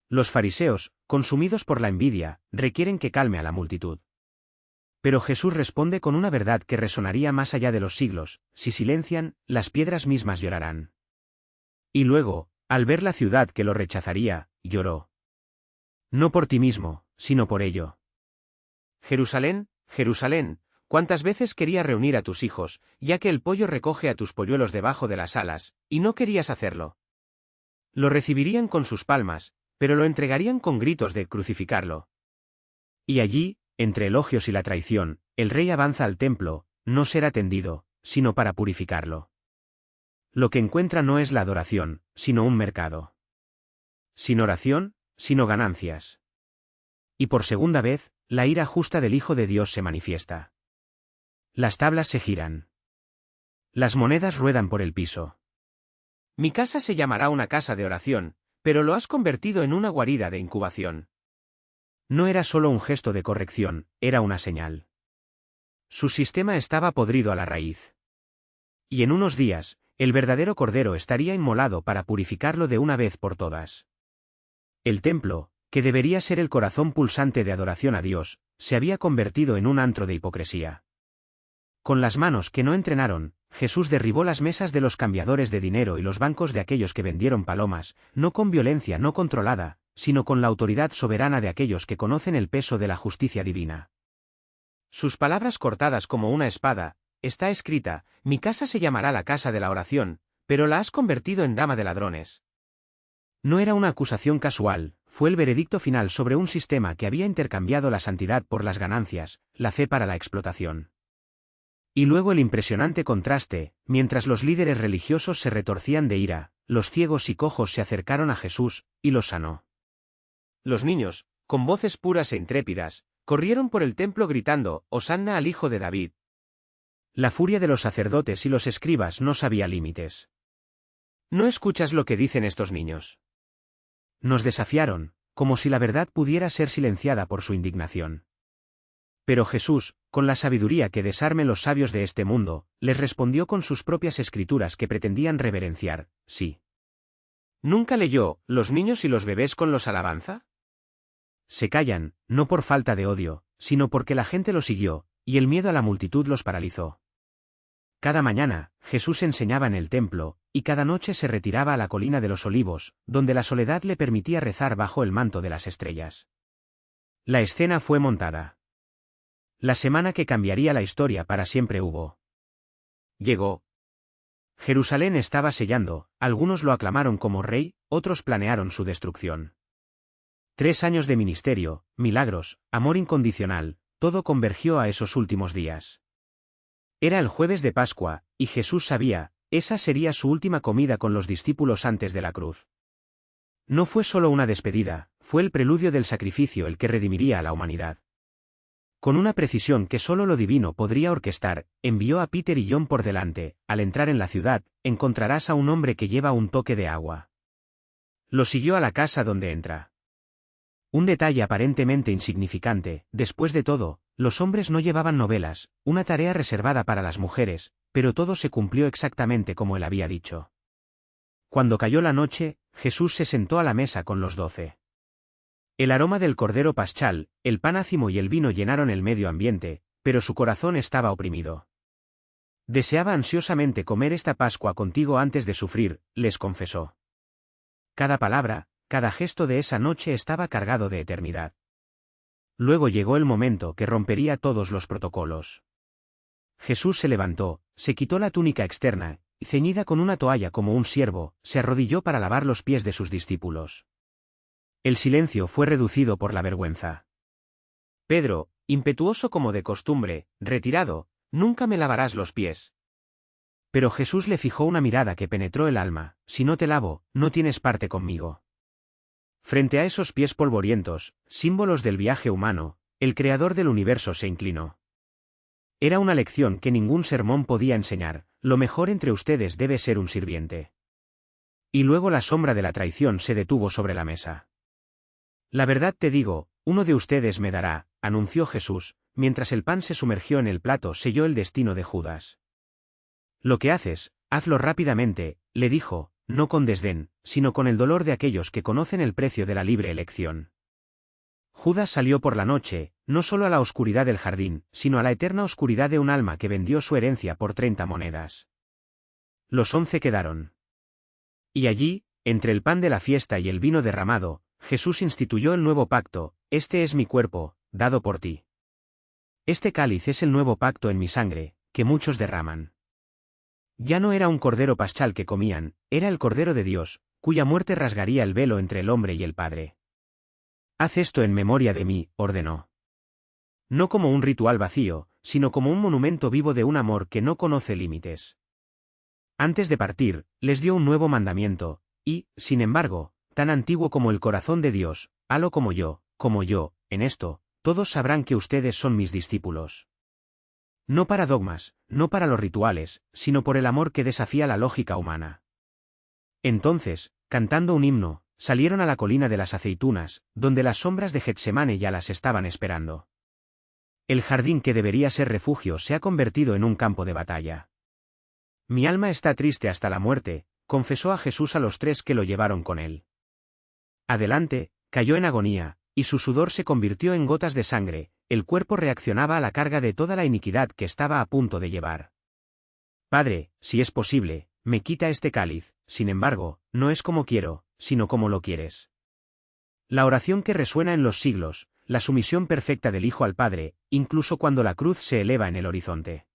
Los fariseos, consumidos por la envidia, requieren que calme a la multitud. Pero Jesús responde con una verdad que resonaría más allá de los siglos: si silencian, las piedras mismas llorarán. Y luego, al ver la ciudad que lo rechazaría, lloró. No por ti mismo, sino por ello. Jerusalén, Jerusalén, cuántas veces quería reunir a tus hijos, ya que el pollo recoge a tus polluelos debajo de las alas, y no querías hacerlo. Lo recibirían con sus palmas, pero lo entregarían con gritos de crucificarlo. Y allí, entre elogios y la traición, el rey avanza al templo, no será tendido, sino para purificarlo. Lo que encuentra no es la adoración, sino un mercado. Sin oración, sino ganancias. Y por segunda vez, la ira justa del Hijo de Dios se manifiesta. Las tablas se giran. Las monedas ruedan por el piso. Mi casa se llamará una casa de oración, pero lo has convertido en una guarida de incubación. No era solo un gesto de corrección, era una señal. Su sistema estaba podrido a la raíz. Y en unos días, el verdadero Cordero estaría inmolado para purificarlo de una vez por todas. El templo, que debería ser el corazón pulsante de adoración a Dios, se había convertido en un antro de hipocresía. Con las manos que no entrenaron, Jesús derribó las mesas de los cambiadores de dinero y los bancos de aquellos que vendieron palomas, no con violencia no controlada, sino con la autoridad soberana de aquellos que conocen el peso de la justicia divina. Sus palabras cortadas como una espada: está escrita, mi casa se llamará la casa de la oración, pero la has convertido en dama de ladrones. No era una acusación casual, fue el veredicto final sobre un sistema que había intercambiado la santidad por las ganancias, la fe para la explotación. Y luego el impresionante contraste: mientras los líderes religiosos se retorcían de ira, los ciegos y cojos se acercaron a Jesús, y los sanó. Los niños, con voces puras e intrépidas, corrieron por el templo gritando: «Hosanna al Hijo de David». La furia de los sacerdotes y los escribas no sabía límites. ¿No escuchas lo que dicen estos niños? Nos desafiaron, como si la verdad pudiera ser silenciada por su indignación. Pero Jesús, con la sabiduría que desarmen los sabios de este mundo, les respondió con sus propias escrituras que pretendían reverenciar: sí. ¿Nunca leyó «Los niños y los bebés con los alabanza»? Se callan, no por falta de odio, sino porque la gente lo siguió, y el miedo a la multitud los paralizó. Cada mañana, Jesús enseñaba en el templo, y cada noche se retiraba a la colina de los Olivos, donde la soledad le permitía rezar bajo el manto de las estrellas. La escena fue montada. La semana que cambiaría la historia para siempre hubo. Llegó. Jerusalén estaba sellando, algunos lo aclamaron como rey, otros planearon su destrucción. 3 años de ministerio, milagros, amor incondicional, todo convergió a esos últimos días. Era el jueves de Pascua, y Jesús sabía, esa sería su última comida con los discípulos antes de la cruz. No fue solo una despedida, fue el preludio del sacrificio el que redimiría a la humanidad. Con una precisión que solo lo divino podría orquestar, envió a Peter y John por delante: al entrar en la ciudad, encontrarás a un hombre que lleva un toque de agua. Lo siguió a la casa donde entra. Un detalle aparentemente insignificante: después de todo, los hombres no llevaban novelas, una tarea reservada para las mujeres, pero todo se cumplió exactamente como él había dicho. Cuando cayó la noche, Jesús se sentó a la mesa con los 12. El aroma del cordero paschal, el pan ácimo y el vino llenaron el medio ambiente, pero su corazón estaba oprimido. Deseaba ansiosamente comer esta Pascua contigo antes de sufrir, les confesó. Cada palabra, cada gesto de esa noche estaba cargado de eternidad. Luego llegó el momento que rompería todos los protocolos. Jesús se levantó, se quitó la túnica externa, y ceñida con una toalla como un siervo, se arrodilló para lavar los pies de sus discípulos. El silencio fue reducido por la vergüenza. Pedro, impetuoso como de costumbre, retirado: «Nunca me lavarás los pies». Pero Jesús le fijó una mirada que penetró el alma: «Si no te lavo, no tienes parte conmigo». Frente a esos pies polvorientos, símbolos del viaje humano, el creador del universo se inclinó. Era una lección que ningún sermón podía enseñar: lo mejor entre ustedes debe ser un sirviente. Y luego la sombra de la traición se detuvo sobre la mesa. «La verdad te digo, uno de ustedes me dará», anunció Jesús, mientras el pan se sumergió en el plato selló el destino de Judas. «Lo que haces, hazlo rápidamente», le dijo, no con desdén, sino con el dolor de aquellos que conocen el precio de la libre elección. Judas salió por la noche, no solo a la oscuridad del jardín, sino a la eterna oscuridad de un alma que vendió su herencia por 30 monedas. Los 11 quedaron. Y allí, entre el pan de la fiesta y el vino derramado, Jesús instituyó el nuevo pacto: este es mi cuerpo, dado por ti. Este cáliz es el nuevo pacto en mi sangre, que muchos derraman. Ya no era un cordero paschal que comían, era el Cordero de Dios, cuya muerte rasgaría el velo entre el hombre y el Padre. Haz esto en memoria de mí, ordenó. No como un ritual vacío, sino como un monumento vivo de un amor que no conoce límites. Antes de partir, les dio un nuevo mandamiento, y, sin embargo, tan antiguo como el corazón de Dios: halo como yo, en esto, todos sabrán que ustedes son mis discípulos. No para dogmas, no para los rituales, sino por el amor que desafía la lógica humana. Entonces, cantando un himno, salieron a la colina de las aceitunas, donde las sombras de Getsemane ya las estaban esperando. El jardín que debería ser refugio se ha convertido en un campo de batalla. Mi alma está triste hasta la muerte, confesó a Jesús a los 3 que lo llevaron con él. Adelante, cayó en agonía, y su sudor se convirtió en gotas de sangre, el cuerpo reaccionaba a la carga de toda la iniquidad que estaba a punto de llevar. Padre, si es posible, me quita este cáliz, sin embargo, no es como quiero, sino como lo quieres. La oración que resuena en los siglos, la sumisión perfecta del Hijo al Padre, incluso cuando la cruz se eleva en el horizonte.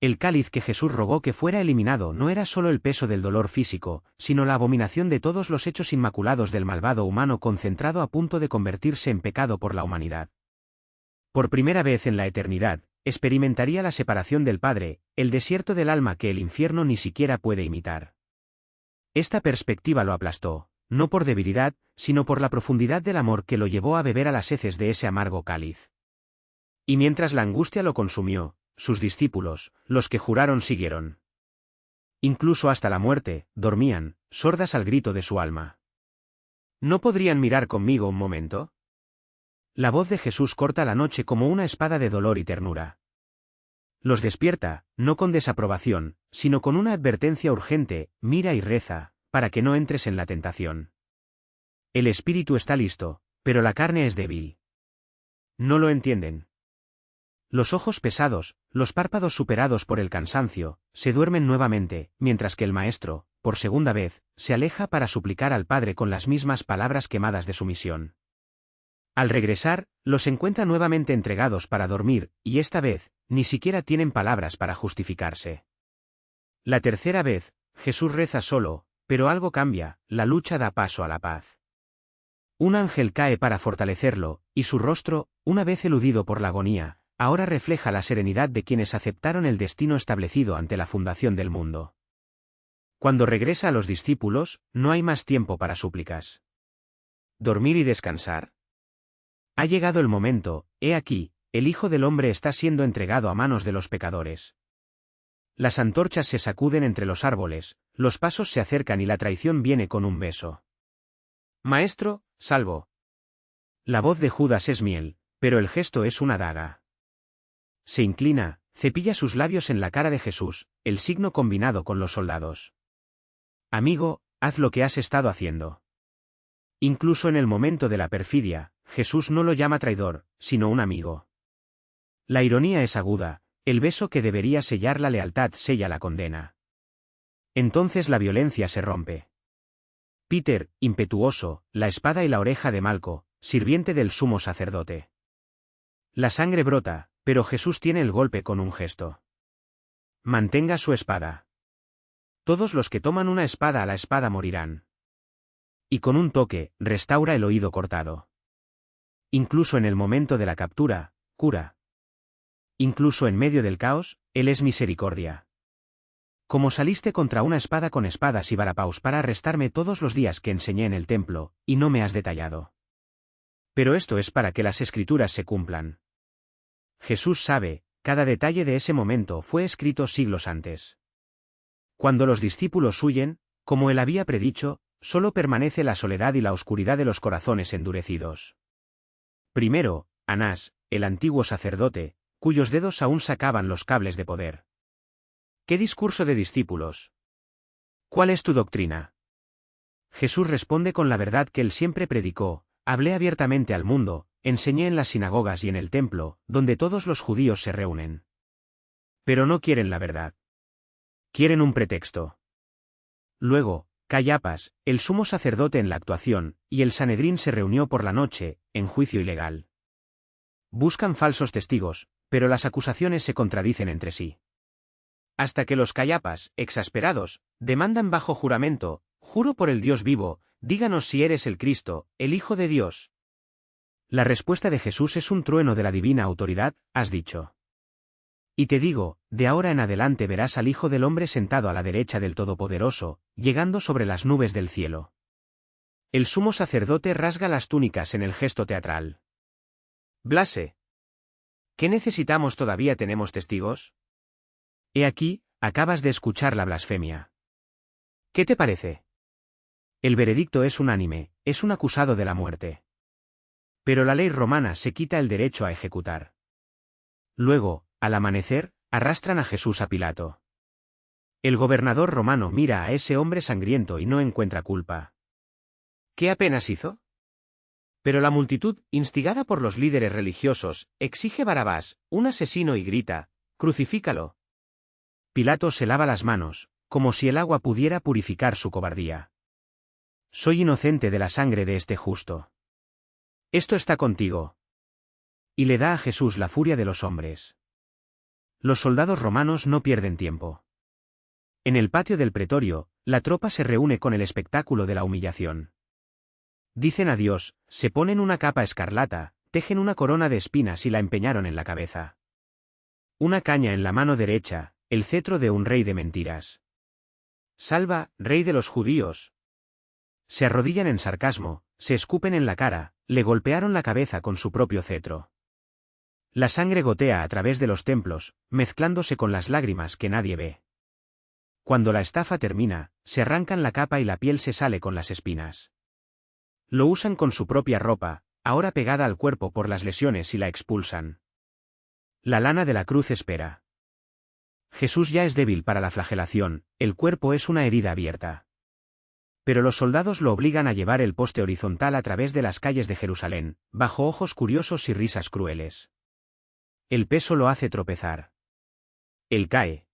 El cáliz que Jesús rogó que fuera eliminado no era solo el peso del dolor físico, sino la abominación de todos los hechos inmaculados del malvado humano concentrado a punto de convertirse en pecado por la humanidad. Por primera vez en la eternidad, experimentaría la separación del Padre, el desierto del alma que el infierno ni siquiera puede imitar. Esta perspectiva lo aplastó, no por debilidad, sino por la profundidad del amor que lo llevó a beber a las heces de ese amargo cáliz. Y mientras la angustia lo consumió, sus discípulos, los que juraron, siguieron. Incluso hasta la muerte, dormían, sordas al grito de su alma. ¿No podrían mirar conmigo un momento? La voz de Jesús corta la noche como una espada de dolor y ternura. Los despierta, no con desaprobación, sino con una advertencia urgente: mira y reza, para que no entres en la tentación. El espíritu está listo, pero la carne es débil. No lo entienden. Los ojos pesados, los párpados superados por el cansancio, se duermen nuevamente, mientras que el Maestro, por segunda vez, se aleja para suplicar al Padre con las mismas palabras quemadas de sumisión. Al regresar, los encuentra nuevamente entregados para dormir, y esta vez, ni siquiera tienen palabras para justificarse. La tercera vez, Jesús reza solo, pero algo cambia, la lucha da paso a la paz. Un ángel cae para fortalecerlo, y su rostro, una vez eludido por la agonía, ahora refleja la serenidad de quienes aceptaron el destino establecido ante la fundación del mundo. Cuando regresa a los discípulos, no hay más tiempo para súplicas. ¿Dormir y descansar? Ha llegado el momento, he aquí, el Hijo del Hombre está siendo entregado a manos de los pecadores. Las antorchas se sacuden entre los árboles, los pasos se acercan y la traición viene con un beso. Maestro, salvo. La voz de Judas es miel, pero el gesto es una daga. Se inclina, cepilla sus labios en la cara de Jesús, el signo combinado con los soldados. Amigo, haz lo que has estado haciendo. Incluso en el momento de la perfidia, Jesús no lo llama traidor, sino un amigo. La ironía es aguda, el beso que debería sellar la lealtad sella la condena. Entonces la violencia se rompe. Peter, impetuoso, la espada y la oreja de Malco, sirviente del sumo sacerdote. La sangre brota, pero Jesús tiene el golpe con un gesto. Mantenga su espada. Todos los que toman una espada a la espada morirán. Y con un toque, restaura el oído cortado. Incluso en el momento de la captura, cura. Incluso en medio del caos, Él es misericordia. Como saliste contra una espada con espadas y varapaos para arrestarme todos los días que enseñé en el templo, y no me has detallado. Pero esto es para que las escrituras se cumplan. Jesús sabe, cada detalle de ese momento fue escrito siglos antes. Cuando los discípulos huyen, como él había predicho, solo permanece la soledad y la oscuridad de los corazones endurecidos. Primero, Anás, el antiguo sacerdote, cuyos dedos aún sacaban los cables de poder. ¿Qué discurso de discípulos? ¿Cuál es tu doctrina? Jesús responde con la verdad que él siempre predicó: hablé abiertamente al mundo, enseñé en las sinagogas y en el templo, donde todos los judíos se reúnen. Pero no quieren la verdad. Quieren un pretexto. Luego, Cayapas, el sumo sacerdote en la actuación, y el Sanedrín se reunió por la noche, en juicio ilegal. Buscan falsos testigos, pero las acusaciones se contradicen entre sí. Hasta que los Cayapas, exasperados, demandan bajo juramento: «Juro por el Dios vivo, díganos si eres el Cristo, el Hijo de Dios». La respuesta de Jesús es un trueno de la divina autoridad: «Has dicho. Y te digo, de ahora en adelante verás al Hijo del Hombre sentado a la derecha del Todopoderoso, llegando sobre las nubes del cielo». El sumo sacerdote rasga las túnicas en el gesto teatral. Blase. ¿Qué necesitamos? ¿Todavía tenemos testigos? He aquí, acabas de escuchar la blasfemia. ¿Qué te parece? El veredicto es unánime, es un acusado de la muerte. Pero la ley romana se quita el derecho a ejecutar. Luego, al amanecer, arrastran a Jesús a Pilato. El gobernador romano mira a ese hombre sangriento y no encuentra culpa. ¿Qué apenas hizo? Pero la multitud, instigada por los líderes religiosos, exige Barabás, un asesino, y grita: «¡Crucifícalo!». Pilato se lava las manos, como si el agua pudiera purificar su cobardía. «Soy inocente de la sangre de este justo. Esto está contigo». Y le da a Jesús la furia de los hombres. Los soldados romanos no pierden tiempo. En el patio del pretorio, la tropa se reúne con el espectáculo de la humillación. Dicen adiós, se ponen una capa escarlata, tejen una corona de espinas y la empeñaron en la cabeza. Una caña en la mano derecha, el cetro de un rey de mentiras. «Salva, rey de los judíos». Se arrodillan en sarcasmo, se escupen en la cara, le golpearon la cabeza con su propio cetro. La sangre gotea a través de los templos, mezclándose con las lágrimas que nadie ve. Cuando la estafa termina, se arrancan la capa y la piel se sale con las espinas. Lo usan con su propia ropa, ahora pegada al cuerpo por las lesiones, y la expulsan. La lana de la cruz espera. Jesús ya es débil para la flagelación, el cuerpo es una herida abierta. Pero los soldados lo obligan a llevar el poste horizontal a través de las calles de Jerusalén, bajo ojos curiosos y risas crueles. El peso lo hace tropezar. Él cae.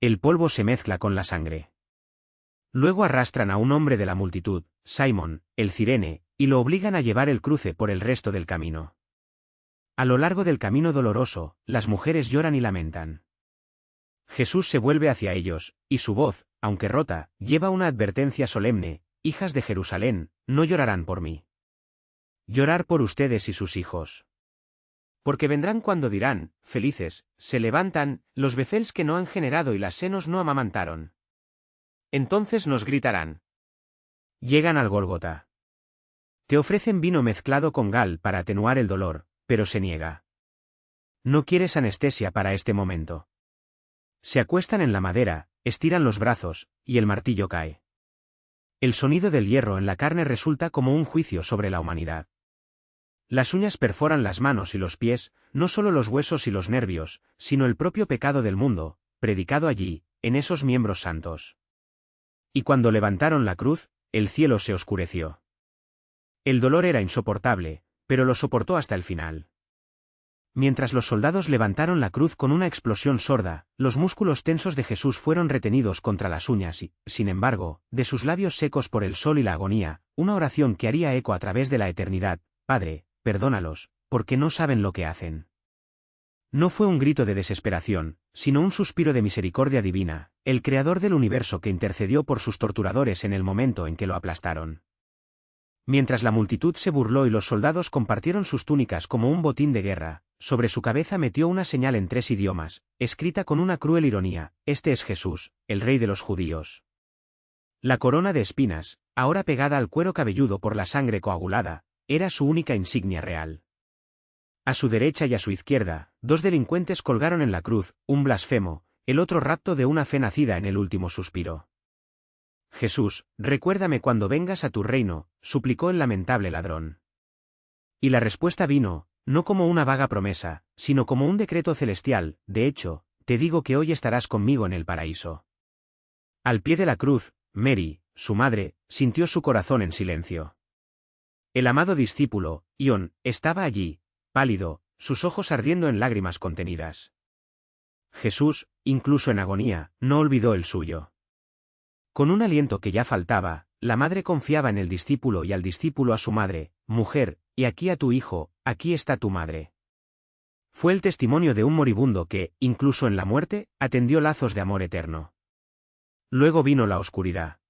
El polvo se mezcla con la sangre. Luego arrastran a un hombre de la multitud, Simón, el Cirene, y lo obligan a llevar el cruce por el resto del camino. A lo largo del camino doloroso, las mujeres lloran y lamentan. Jesús se vuelve hacia ellos, y su voz, aunque rota, lleva una advertencia solemne: «Hijas de Jerusalén, no llorarán por mí. Llorar por ustedes y sus hijos. Porque vendrán cuando dirán: felices, se levantan, los Bethels que no han generado y las senos no amamantaron. Entonces nos gritarán». Llegan al Gólgota. Te ofrecen vino mezclado con gal para atenuar el dolor, pero se niega. No quieres anestesia para este momento. Se acuestan en la madera, estiran los brazos, y el martillo cae. El sonido del hierro en la carne resulta como un juicio sobre la humanidad. Las uñas perforan las manos y los pies, no solo los huesos y los nervios, sino el propio pecado del mundo, predicado allí, en esos miembros santos. Y cuando levantaron la cruz, el cielo se oscureció. El dolor era insoportable, pero lo soportó hasta el final. Mientras los soldados levantaron la cruz con una explosión sorda, los músculos tensos de Jesús fueron retenidos contra las uñas y, sin embargo, de sus labios secos por el sol y la agonía, una oración que haría eco a través de la eternidad: «Padre, perdónalos, porque no saben lo que hacen». No fue un grito de desesperación, sino un suspiro de misericordia divina, el Creador del universo que intercedió por sus torturadores en el momento en que lo aplastaron. Mientras la multitud se burló y los soldados compartieron sus túnicas como un botín de guerra, sobre su cabeza metió una señal en 3 idiomas, escrita con una cruel ironía: «Este es Jesús, el Rey de los judíos». La corona de espinas, ahora pegada al cuero cabelludo por la sangre coagulada, era su única insignia real. A su derecha y a su izquierda, 2 delincuentes colgaron en la cruz, un blasfemo, el otro rapto de una fe nacida en el último suspiro. «Jesús, recuérdame cuando vengas a tu reino», suplicó el lamentable ladrón. Y la respuesta vino, no como una vaga promesa, sino como un decreto celestial: «De hecho, te digo que hoy estarás conmigo en el paraíso». Al pie de la cruz, Mary, su madre, sintió su corazón en silencio. El amado discípulo, Ion, estaba allí, pálido, sus ojos ardiendo en lágrimas contenidas. Jesús, incluso en agonía, no olvidó el suyo. Con un aliento que ya faltaba, la madre confiaba en el discípulo y al discípulo a su madre: mujer, y aquí a tu hijo, aquí está tu madre. Fue el testimonio de un moribundo que, incluso en la muerte, atendió lazos de amor eterno. Luego vino la oscuridad.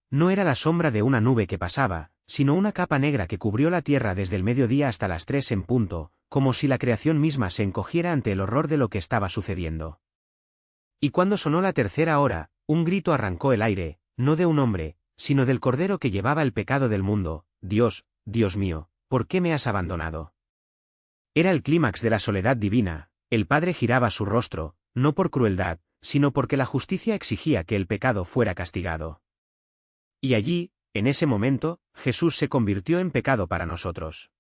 No era la sombra de una nube que pasaba, sino una capa negra que cubrió la tierra desde el mediodía hasta las 3 en punto, como si la creación misma se encogiera ante el horror de lo que estaba sucediendo. Y cuando sonó la tercera hora, un grito arrancó el aire, no de un hombre, sino del Cordero que llevaba el pecado del mundo: Dios, Dios mío, ¿por qué me has abandonado? Era el clímax de la soledad divina. El Padre giraba su rostro, no por crueldad, sino porque la justicia exigía que el pecado fuera castigado. Y allí, en ese momento, Jesús se convirtió en pecado para nosotros.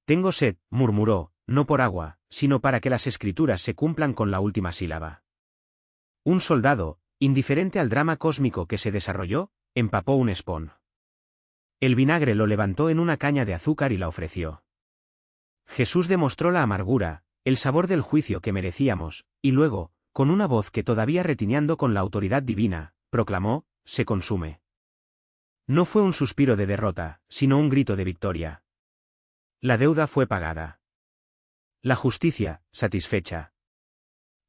Tengo sed, murmuró, no por agua, sino para que las Escrituras se cumplan con la última sílaba. Un soldado, indiferente al drama cósmico que se desarrolló, empapó un espón. El vinagre lo levantó en una caña de azúcar y la ofreció. Jesús demostró la amargura, el sabor del juicio que merecíamos, y luego, con una voz que todavía retiñando con la autoridad divina, proclamó: se consume. No fue un suspiro de derrota, sino un grito de victoria. La deuda fue pagada. La justicia, satisfecha.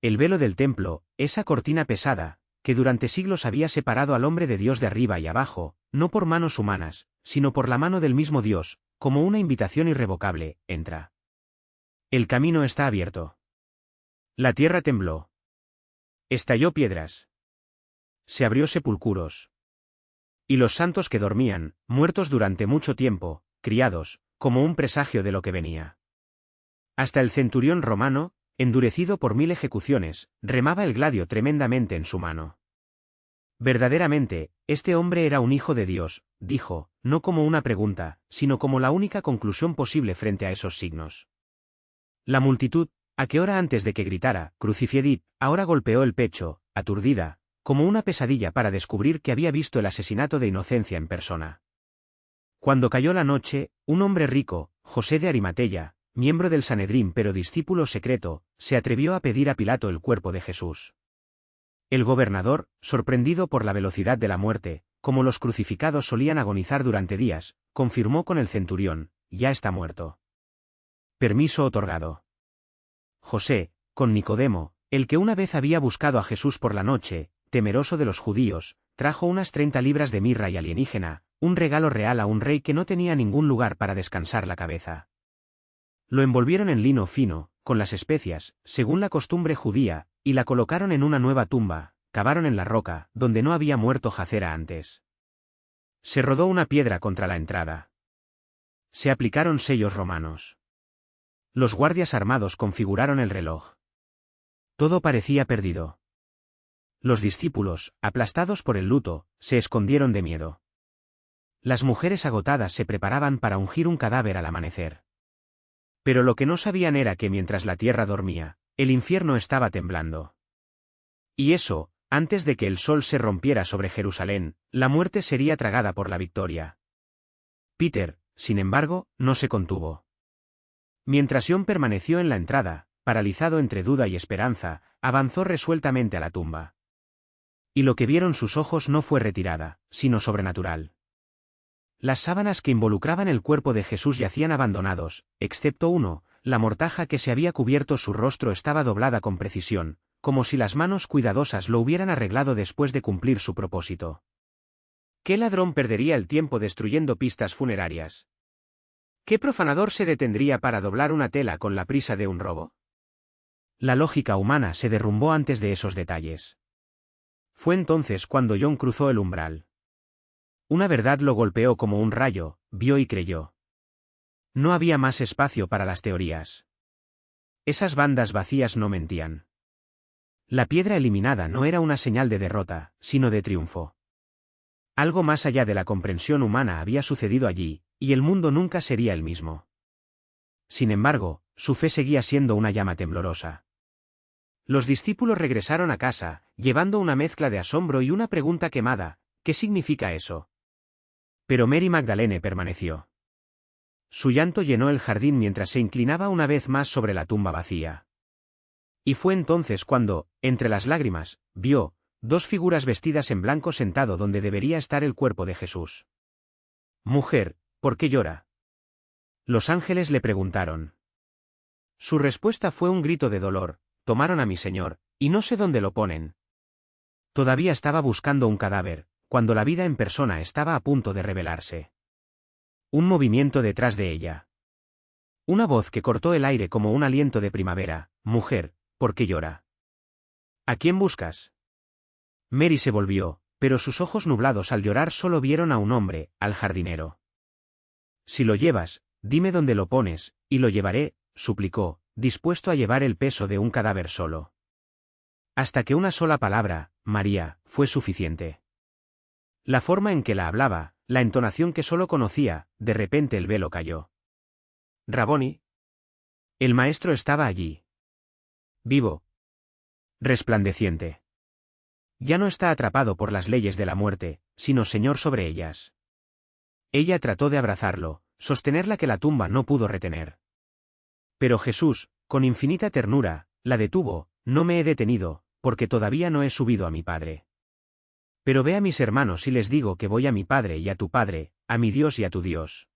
El velo del templo, esa cortina pesada, que durante siglos había separado al hombre de Dios de arriba y abajo, no por manos humanas, sino por la mano del mismo Dios, como una invitación irrevocable: entra. El camino está abierto. La tierra tembló. Estalló piedras. Se abrió sepulcros. Y los santos que dormían, muertos durante mucho tiempo, criados, como un presagio de lo que venía. Hasta el centurión romano, endurecido por 1000 ejecuciones, remaba el gladio tremendamente en su mano. Verdaderamente, este hombre era un hijo de Dios, dijo, no como una pregunta, sino como la única conclusión posible frente a esos signos. La multitud, a que hora antes de que gritara, crucifiedit, ahora golpeó el pecho, aturdida, como una pesadilla para descubrir que había visto el asesinato de inocencia en persona. Cuando cayó la noche, un hombre rico, José de Arimatea, miembro del Sanedrín pero discípulo secreto, se atrevió a pedir a Pilato el cuerpo de Jesús. El gobernador, sorprendido por la velocidad de la muerte, como los crucificados solían agonizar durante días, confirmó con el centurión: ya está muerto. Permiso otorgado. José, con Nicodemo, el que una vez había buscado a Jesús por la noche, temeroso de los judíos, trajo unas 30 libras de mirra y alienígena, un regalo real a un rey que no tenía ningún lugar para descansar la cabeza. Lo envolvieron en lino fino, con las especias, según la costumbre judía, y la colocaron en una nueva tumba, cavaron en la roca, donde no había muerto Jacera antes. Se rodó una piedra contra la entrada. Se aplicaron sellos romanos. Los guardias armados configuraron el reloj. Todo parecía perdido. Los discípulos, aplastados por el luto, se escondieron de miedo. Las mujeres agotadas se preparaban para ungir un cadáver al amanecer. Pero lo que no sabían era que mientras la tierra dormía, el infierno estaba temblando. Y eso, antes de que el sol se rompiera sobre Jerusalén, la muerte sería tragada por la victoria. Peter, sin embargo, no se contuvo. Mientras John permaneció en la entrada, paralizado entre duda y esperanza, avanzó resueltamente a la tumba. Y lo que vieron sus ojos no fue retirada, sino sobrenatural. Las sábanas que involucraban el cuerpo de Jesús yacían abandonados, excepto uno: la mortaja que se había cubierto su rostro estaba doblada con precisión, como si las manos cuidadosas lo hubieran arreglado después de cumplir su propósito. ¿Qué ladrón perdería el tiempo destruyendo pistas funerarias? ¿Qué profanador se detendría para doblar una tela con la prisa de un robo? La lógica humana se derrumbó antes de esos detalles. Fue entonces cuando John cruzó el umbral. Una verdad lo golpeó como un rayo, vio y creyó. No había más espacio para las teorías. Esas bandas vacías no mentían. La piedra eliminada no era una señal de derrota, sino de triunfo. Algo más allá de la comprensión humana había sucedido allí, y el mundo nunca sería el mismo. Sin embargo, su fe seguía siendo una llama temblorosa. Los discípulos regresaron a casa, llevando una mezcla de asombro y una pregunta quemada: ¿qué significa eso? Pero Mary Magdalene permaneció. Su llanto llenó el jardín mientras se inclinaba una vez más sobre la tumba vacía. Y fue entonces cuando, entre las lágrimas, vio dos figuras vestidas en blanco sentado donde debería estar el cuerpo de Jesús. «Mujer, ¿por qué llora?». Los ángeles le preguntaron. Su respuesta fue un grito de dolor: «Tomaron a mi Señor, y no sé dónde lo ponen». Todavía estaba buscando un cadáver, cuando la vida en persona estaba a punto de revelarse. Un movimiento detrás de ella. Una voz que cortó el aire como un aliento de primavera: «Mujer, ¿por qué llora? ¿A quién buscas?». Mary se volvió, pero sus ojos nublados al llorar solo vieron a un hombre, al jardinero. «Si lo llevas, dime dónde lo pones, y lo llevaré», suplicó, dispuesto a llevar el peso de un cadáver solo. Hasta que una sola palabra, María, fue suficiente. La forma en que la hablaba, la entonación que solo conocía, de repente el velo cayó. «Raboni». El maestro estaba allí. Vivo. Resplandeciente. Ya no está atrapado por las leyes de la muerte, sino señor sobre ellas. Ella trató de abrazarlo, sostener la que la tumba no pudo retener. Pero Jesús, con infinita ternura, la detuvo: «No me he detenido, porque todavía no he subido a mi Padre. Pero ve a mis hermanos y les digo que voy a mi Padre y a tu Padre, a mi Dios y a tu Dios».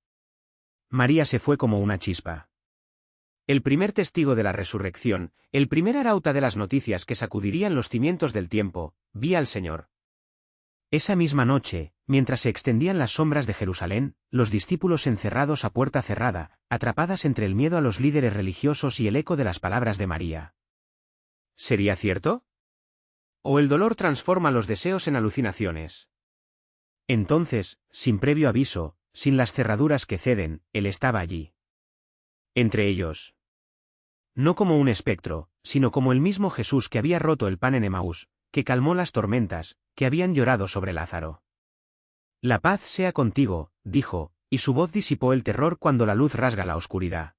María se fue como una chispa. El primer testigo de la resurrección, el primer arauta de las noticias que sacudirían los cimientos del tiempo, vi al Señor. Esa misma noche, mientras se extendían las sombras de Jerusalén, los discípulos encerrados a puerta cerrada, atrapadas entre el miedo a los líderes religiosos y el eco de las palabras de María. ¿Sería cierto? ¿O el dolor transforma los deseos en alucinaciones? Entonces, sin previo aviso, sin las cerraduras que ceden, Él estaba allí. Entre ellos. No como un espectro, sino como el mismo Jesús que había roto el pan en Emaús, que calmó las tormentas, que habían llorado sobre Lázaro. «La paz sea contigo», dijo, y su voz disipó el terror cuando la luz rasga la oscuridad.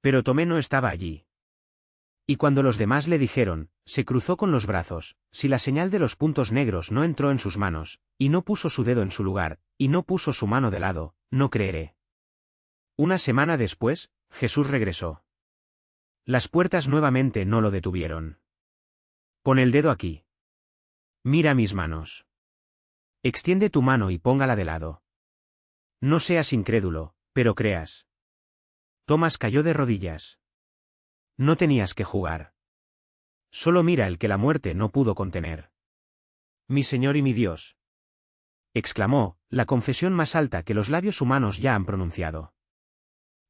Pero Tomé no estaba allí. Y cuando los demás le dijeron, se cruzó con los brazos: «Si la señal de los puntos negros no entró en sus manos, y no puso su dedo en su lugar, y no puso su mano de lado, no creeré». Una semana después, Jesús regresó. Las puertas nuevamente no lo detuvieron. «Pon el dedo aquí. Mira mis manos. Extiende tu mano y póngala de lado. No seas incrédulo, pero creas». Tomás cayó de rodillas. No tenías que jugar. Solo mira el que la muerte no pudo contener. «Mi Señor y mi Dios», exclamó, la confesión más alta que los labios humanos ya han pronunciado.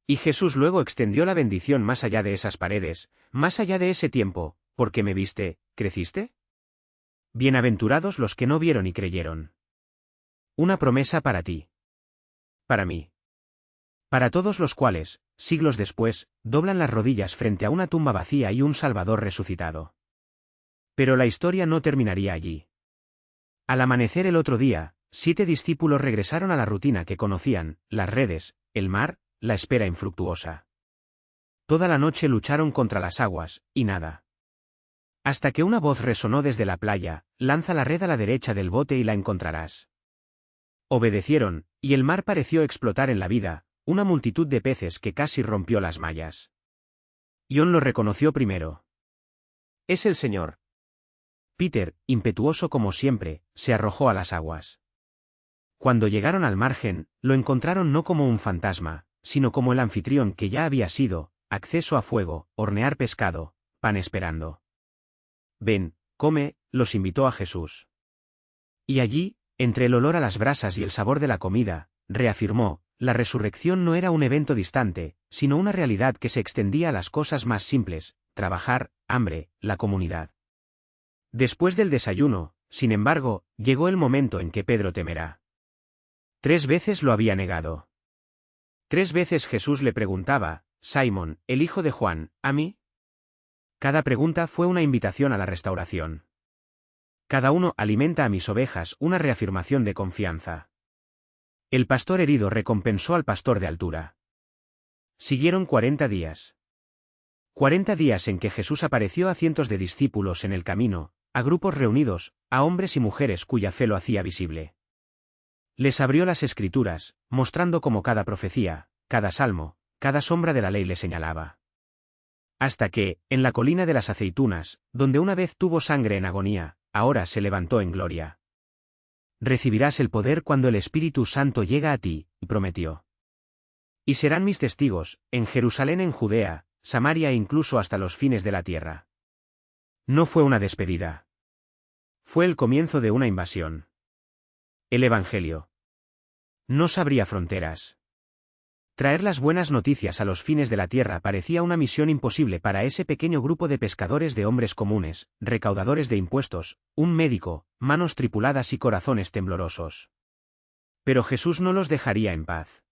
Y Jesús luego extendió la bendición más allá de esas paredes, más allá de ese tiempo: «¿Por qué me viste, creciste?». Bienaventurados los que no vieron y creyeron. Una promesa para ti. Para mí. Para todos los cuales, siglos después, doblan las rodillas frente a una tumba vacía y un Salvador resucitado. Pero la historia no terminaría allí. Al amanecer el otro día, 7 discípulos regresaron a la rutina que conocían: las redes, el mar, la espera infructuosa. Toda la noche lucharon contra las aguas, y nada. Hasta que una voz resonó desde la playa: «Lanza la red a la derecha del bote y la encontrarás». Obedecieron, y el mar pareció explotar en la vida, una multitud de peces que casi rompió las mallas. John lo reconoció primero. «Es el Señor». Peter, impetuoso como siempre, se arrojó a las aguas. Cuando llegaron al margen, lo encontraron no como un fantasma, sino como el anfitrión que ya había sido: acceso a fuego, hornear pescado, pan esperando. «Ven, come», los invitó a Jesús. Y allí, entre el olor a las brasas y el sabor de la comida, reafirmó: la resurrección no era un evento distante, sino una realidad que se extendía a las cosas más simples: trabajar, hambre, la comunidad. Después del desayuno, sin embargo, llegó el momento en que Pedro temerá. 3 veces lo había negado. 3 veces Jesús le preguntaba: «Simón, el hijo de Juan, ¿a mí?». Cada pregunta fue una invitación a la restauración. «Cada uno alimenta a mis ovejas», una reafirmación de confianza. El pastor herido recompensó al pastor de altura. Siguieron 40 días. 40 días en que Jesús apareció a cientos de discípulos en el camino, a grupos reunidos, a hombres y mujeres cuya fe lo hacía visible. Les abrió las Escrituras, mostrando cómo cada profecía, cada salmo, cada sombra de la ley le señalaba. Hasta que, en la colina de las aceitunas, donde una vez tuvo sangre en agonía, ahora se levantó en gloria. Recibirás el poder cuando el Espíritu Santo llega a ti, prometió. Y serán mis testigos, en Jerusalén, en Judea, Samaria e incluso hasta los fines de la tierra. No fue una despedida. Fue el comienzo de una invasión. El Evangelio no sabría fronteras. Traer las buenas noticias a los fines de la tierra parecía una misión imposible para ese pequeño grupo de pescadores de hombres comunes, recaudadores de impuestos, un médico, manos tripuladas y corazones temblorosos. Pero Jesús no los dejaría en paz.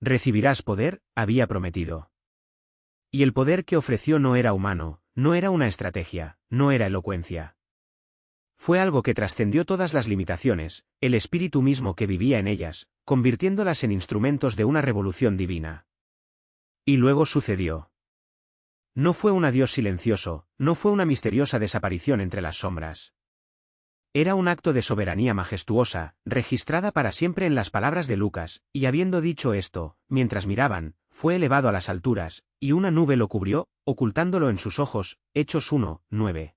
Recibirás poder, había prometido. Y el poder que ofreció no era humano, no era una estrategia, no era elocuencia. Fue algo que trascendió todas las limitaciones, el espíritu mismo que vivía en ellas, convirtiéndolas en instrumentos de una revolución divina. Y luego sucedió. No fue un adiós silencioso, no fue una misteriosa desaparición entre las sombras. Era un acto de soberanía majestuosa, registrada para siempre en las palabras de Lucas, y habiendo dicho esto, mientras miraban, fue elevado a las alturas, y una nube lo cubrió, ocultándolo en sus ojos. Hechos 1:9.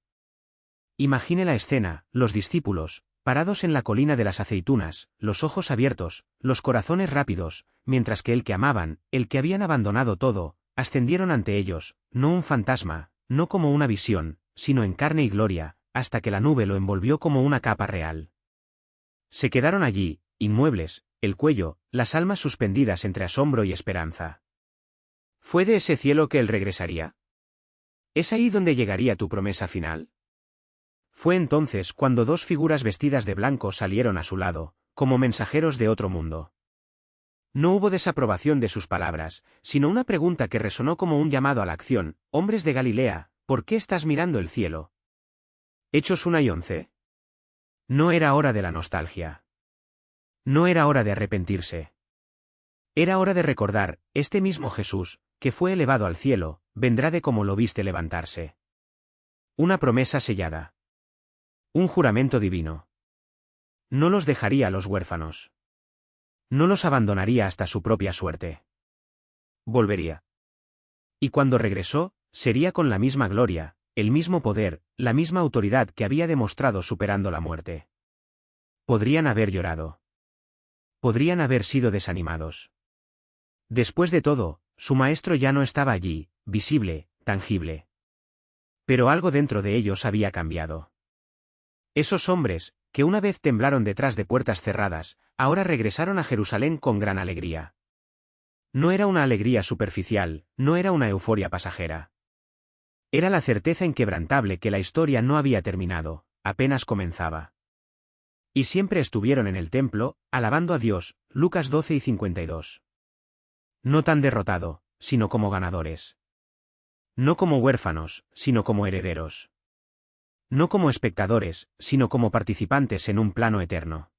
Imagine la escena, los discípulos, parados en la colina de las aceitunas, los ojos abiertos, los corazones rápidos, mientras que el que amaban, el que habían abandonado todo, ascendieron ante ellos, no un fantasma, no como una visión, sino en carne y gloria, hasta que la nube lo envolvió como una capa real. Se quedaron allí, inmuebles, el cuello, las almas suspendidas entre asombro y esperanza. ¿Fue de ese cielo que él regresaría? ¿Es ahí donde llegaría tu promesa final? Fue entonces cuando dos figuras vestidas de blanco salieron a su lado, como mensajeros de otro mundo. No hubo desaprobación de sus palabras, sino una pregunta que resonó como un llamado a la acción. Hombres de Galilea, ¿por qué estás mirando el cielo? Hechos 1:11. No era hora de la nostalgia. No era hora de arrepentirse. Era hora de recordar, este mismo Jesús, que fue elevado al cielo, vendrá de como lo viste levantarse. Una promesa sellada. Un juramento divino. No los dejaría a los huérfanos. No los abandonaría hasta su propia suerte. Volvería. Y cuando regresó, sería con la misma gloria, el mismo poder, la misma autoridad que había demostrado superando la muerte. Podrían haber llorado. Podrían haber sido desanimados. Después de todo, su maestro ya no estaba allí, visible, tangible. Pero algo dentro de ellos había cambiado. Esos hombres, que una vez temblaron detrás de puertas cerradas, ahora regresaron a Jerusalén con gran alegría. No era una alegría superficial, no era una euforia pasajera. Era la certeza inquebrantable que la historia no había terminado, apenas comenzaba. Y siempre estuvieron en el templo, alabando a Dios. Lucas 12:52. No tan derrotado, sino como ganadores. No como huérfanos, sino como herederos. No como espectadores, sino como participantes en un plano eterno.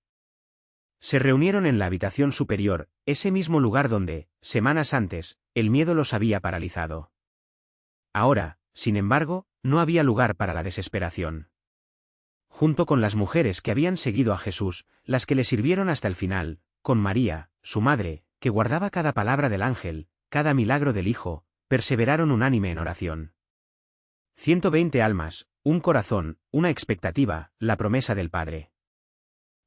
Se reunieron en la habitación superior, ese mismo lugar donde, semanas antes, el miedo los había paralizado. Ahora, sin embargo, no había lugar para la desesperación. Junto con las mujeres que habían seguido a Jesús, las que le sirvieron hasta el final, con María, su madre, que guardaba cada palabra del ángel, cada milagro del Hijo, perseveraron unánime en oración. 120 almas, un corazón, una expectativa, la promesa del Padre.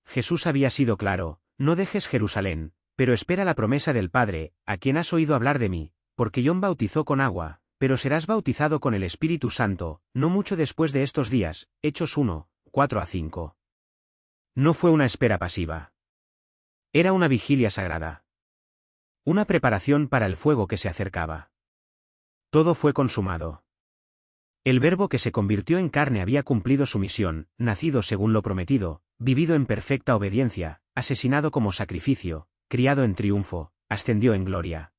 Jesús había sido claro: no dejes Jerusalén, pero espera la promesa del Padre, a quien has oído hablar de mí, porque Jon bautizó con agua, pero serás bautizado con el Espíritu Santo, no mucho después de estos días. Hechos 1:4-5. No fue una espera pasiva. Era una vigilia sagrada. Una preparación para el fuego que se acercaba. Todo fue consumado. El Verbo que se convirtió en carne había cumplido su misión, nacido según lo prometido, vivido en perfecta obediencia, asesinado como sacrificio, criado en triunfo, ascendió en gloria.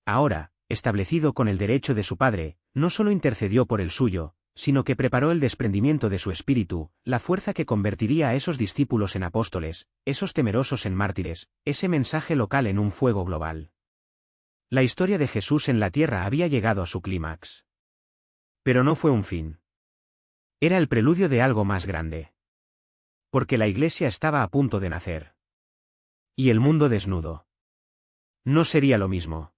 Ahora, establecido con el derecho de su Padre, no solo intercedió por el suyo, sino que preparó el desprendimiento de su espíritu, la fuerza que convertiría a esos discípulos en apóstoles, esos temerosos en mártires, ese mensaje local en un fuego global. La historia de Jesús en la tierra había llegado a su clímax. Pero no fue un fin. Era el preludio de algo más grande. Porque la Iglesia estaba a punto de nacer. Y el mundo desnudo. No sería lo mismo.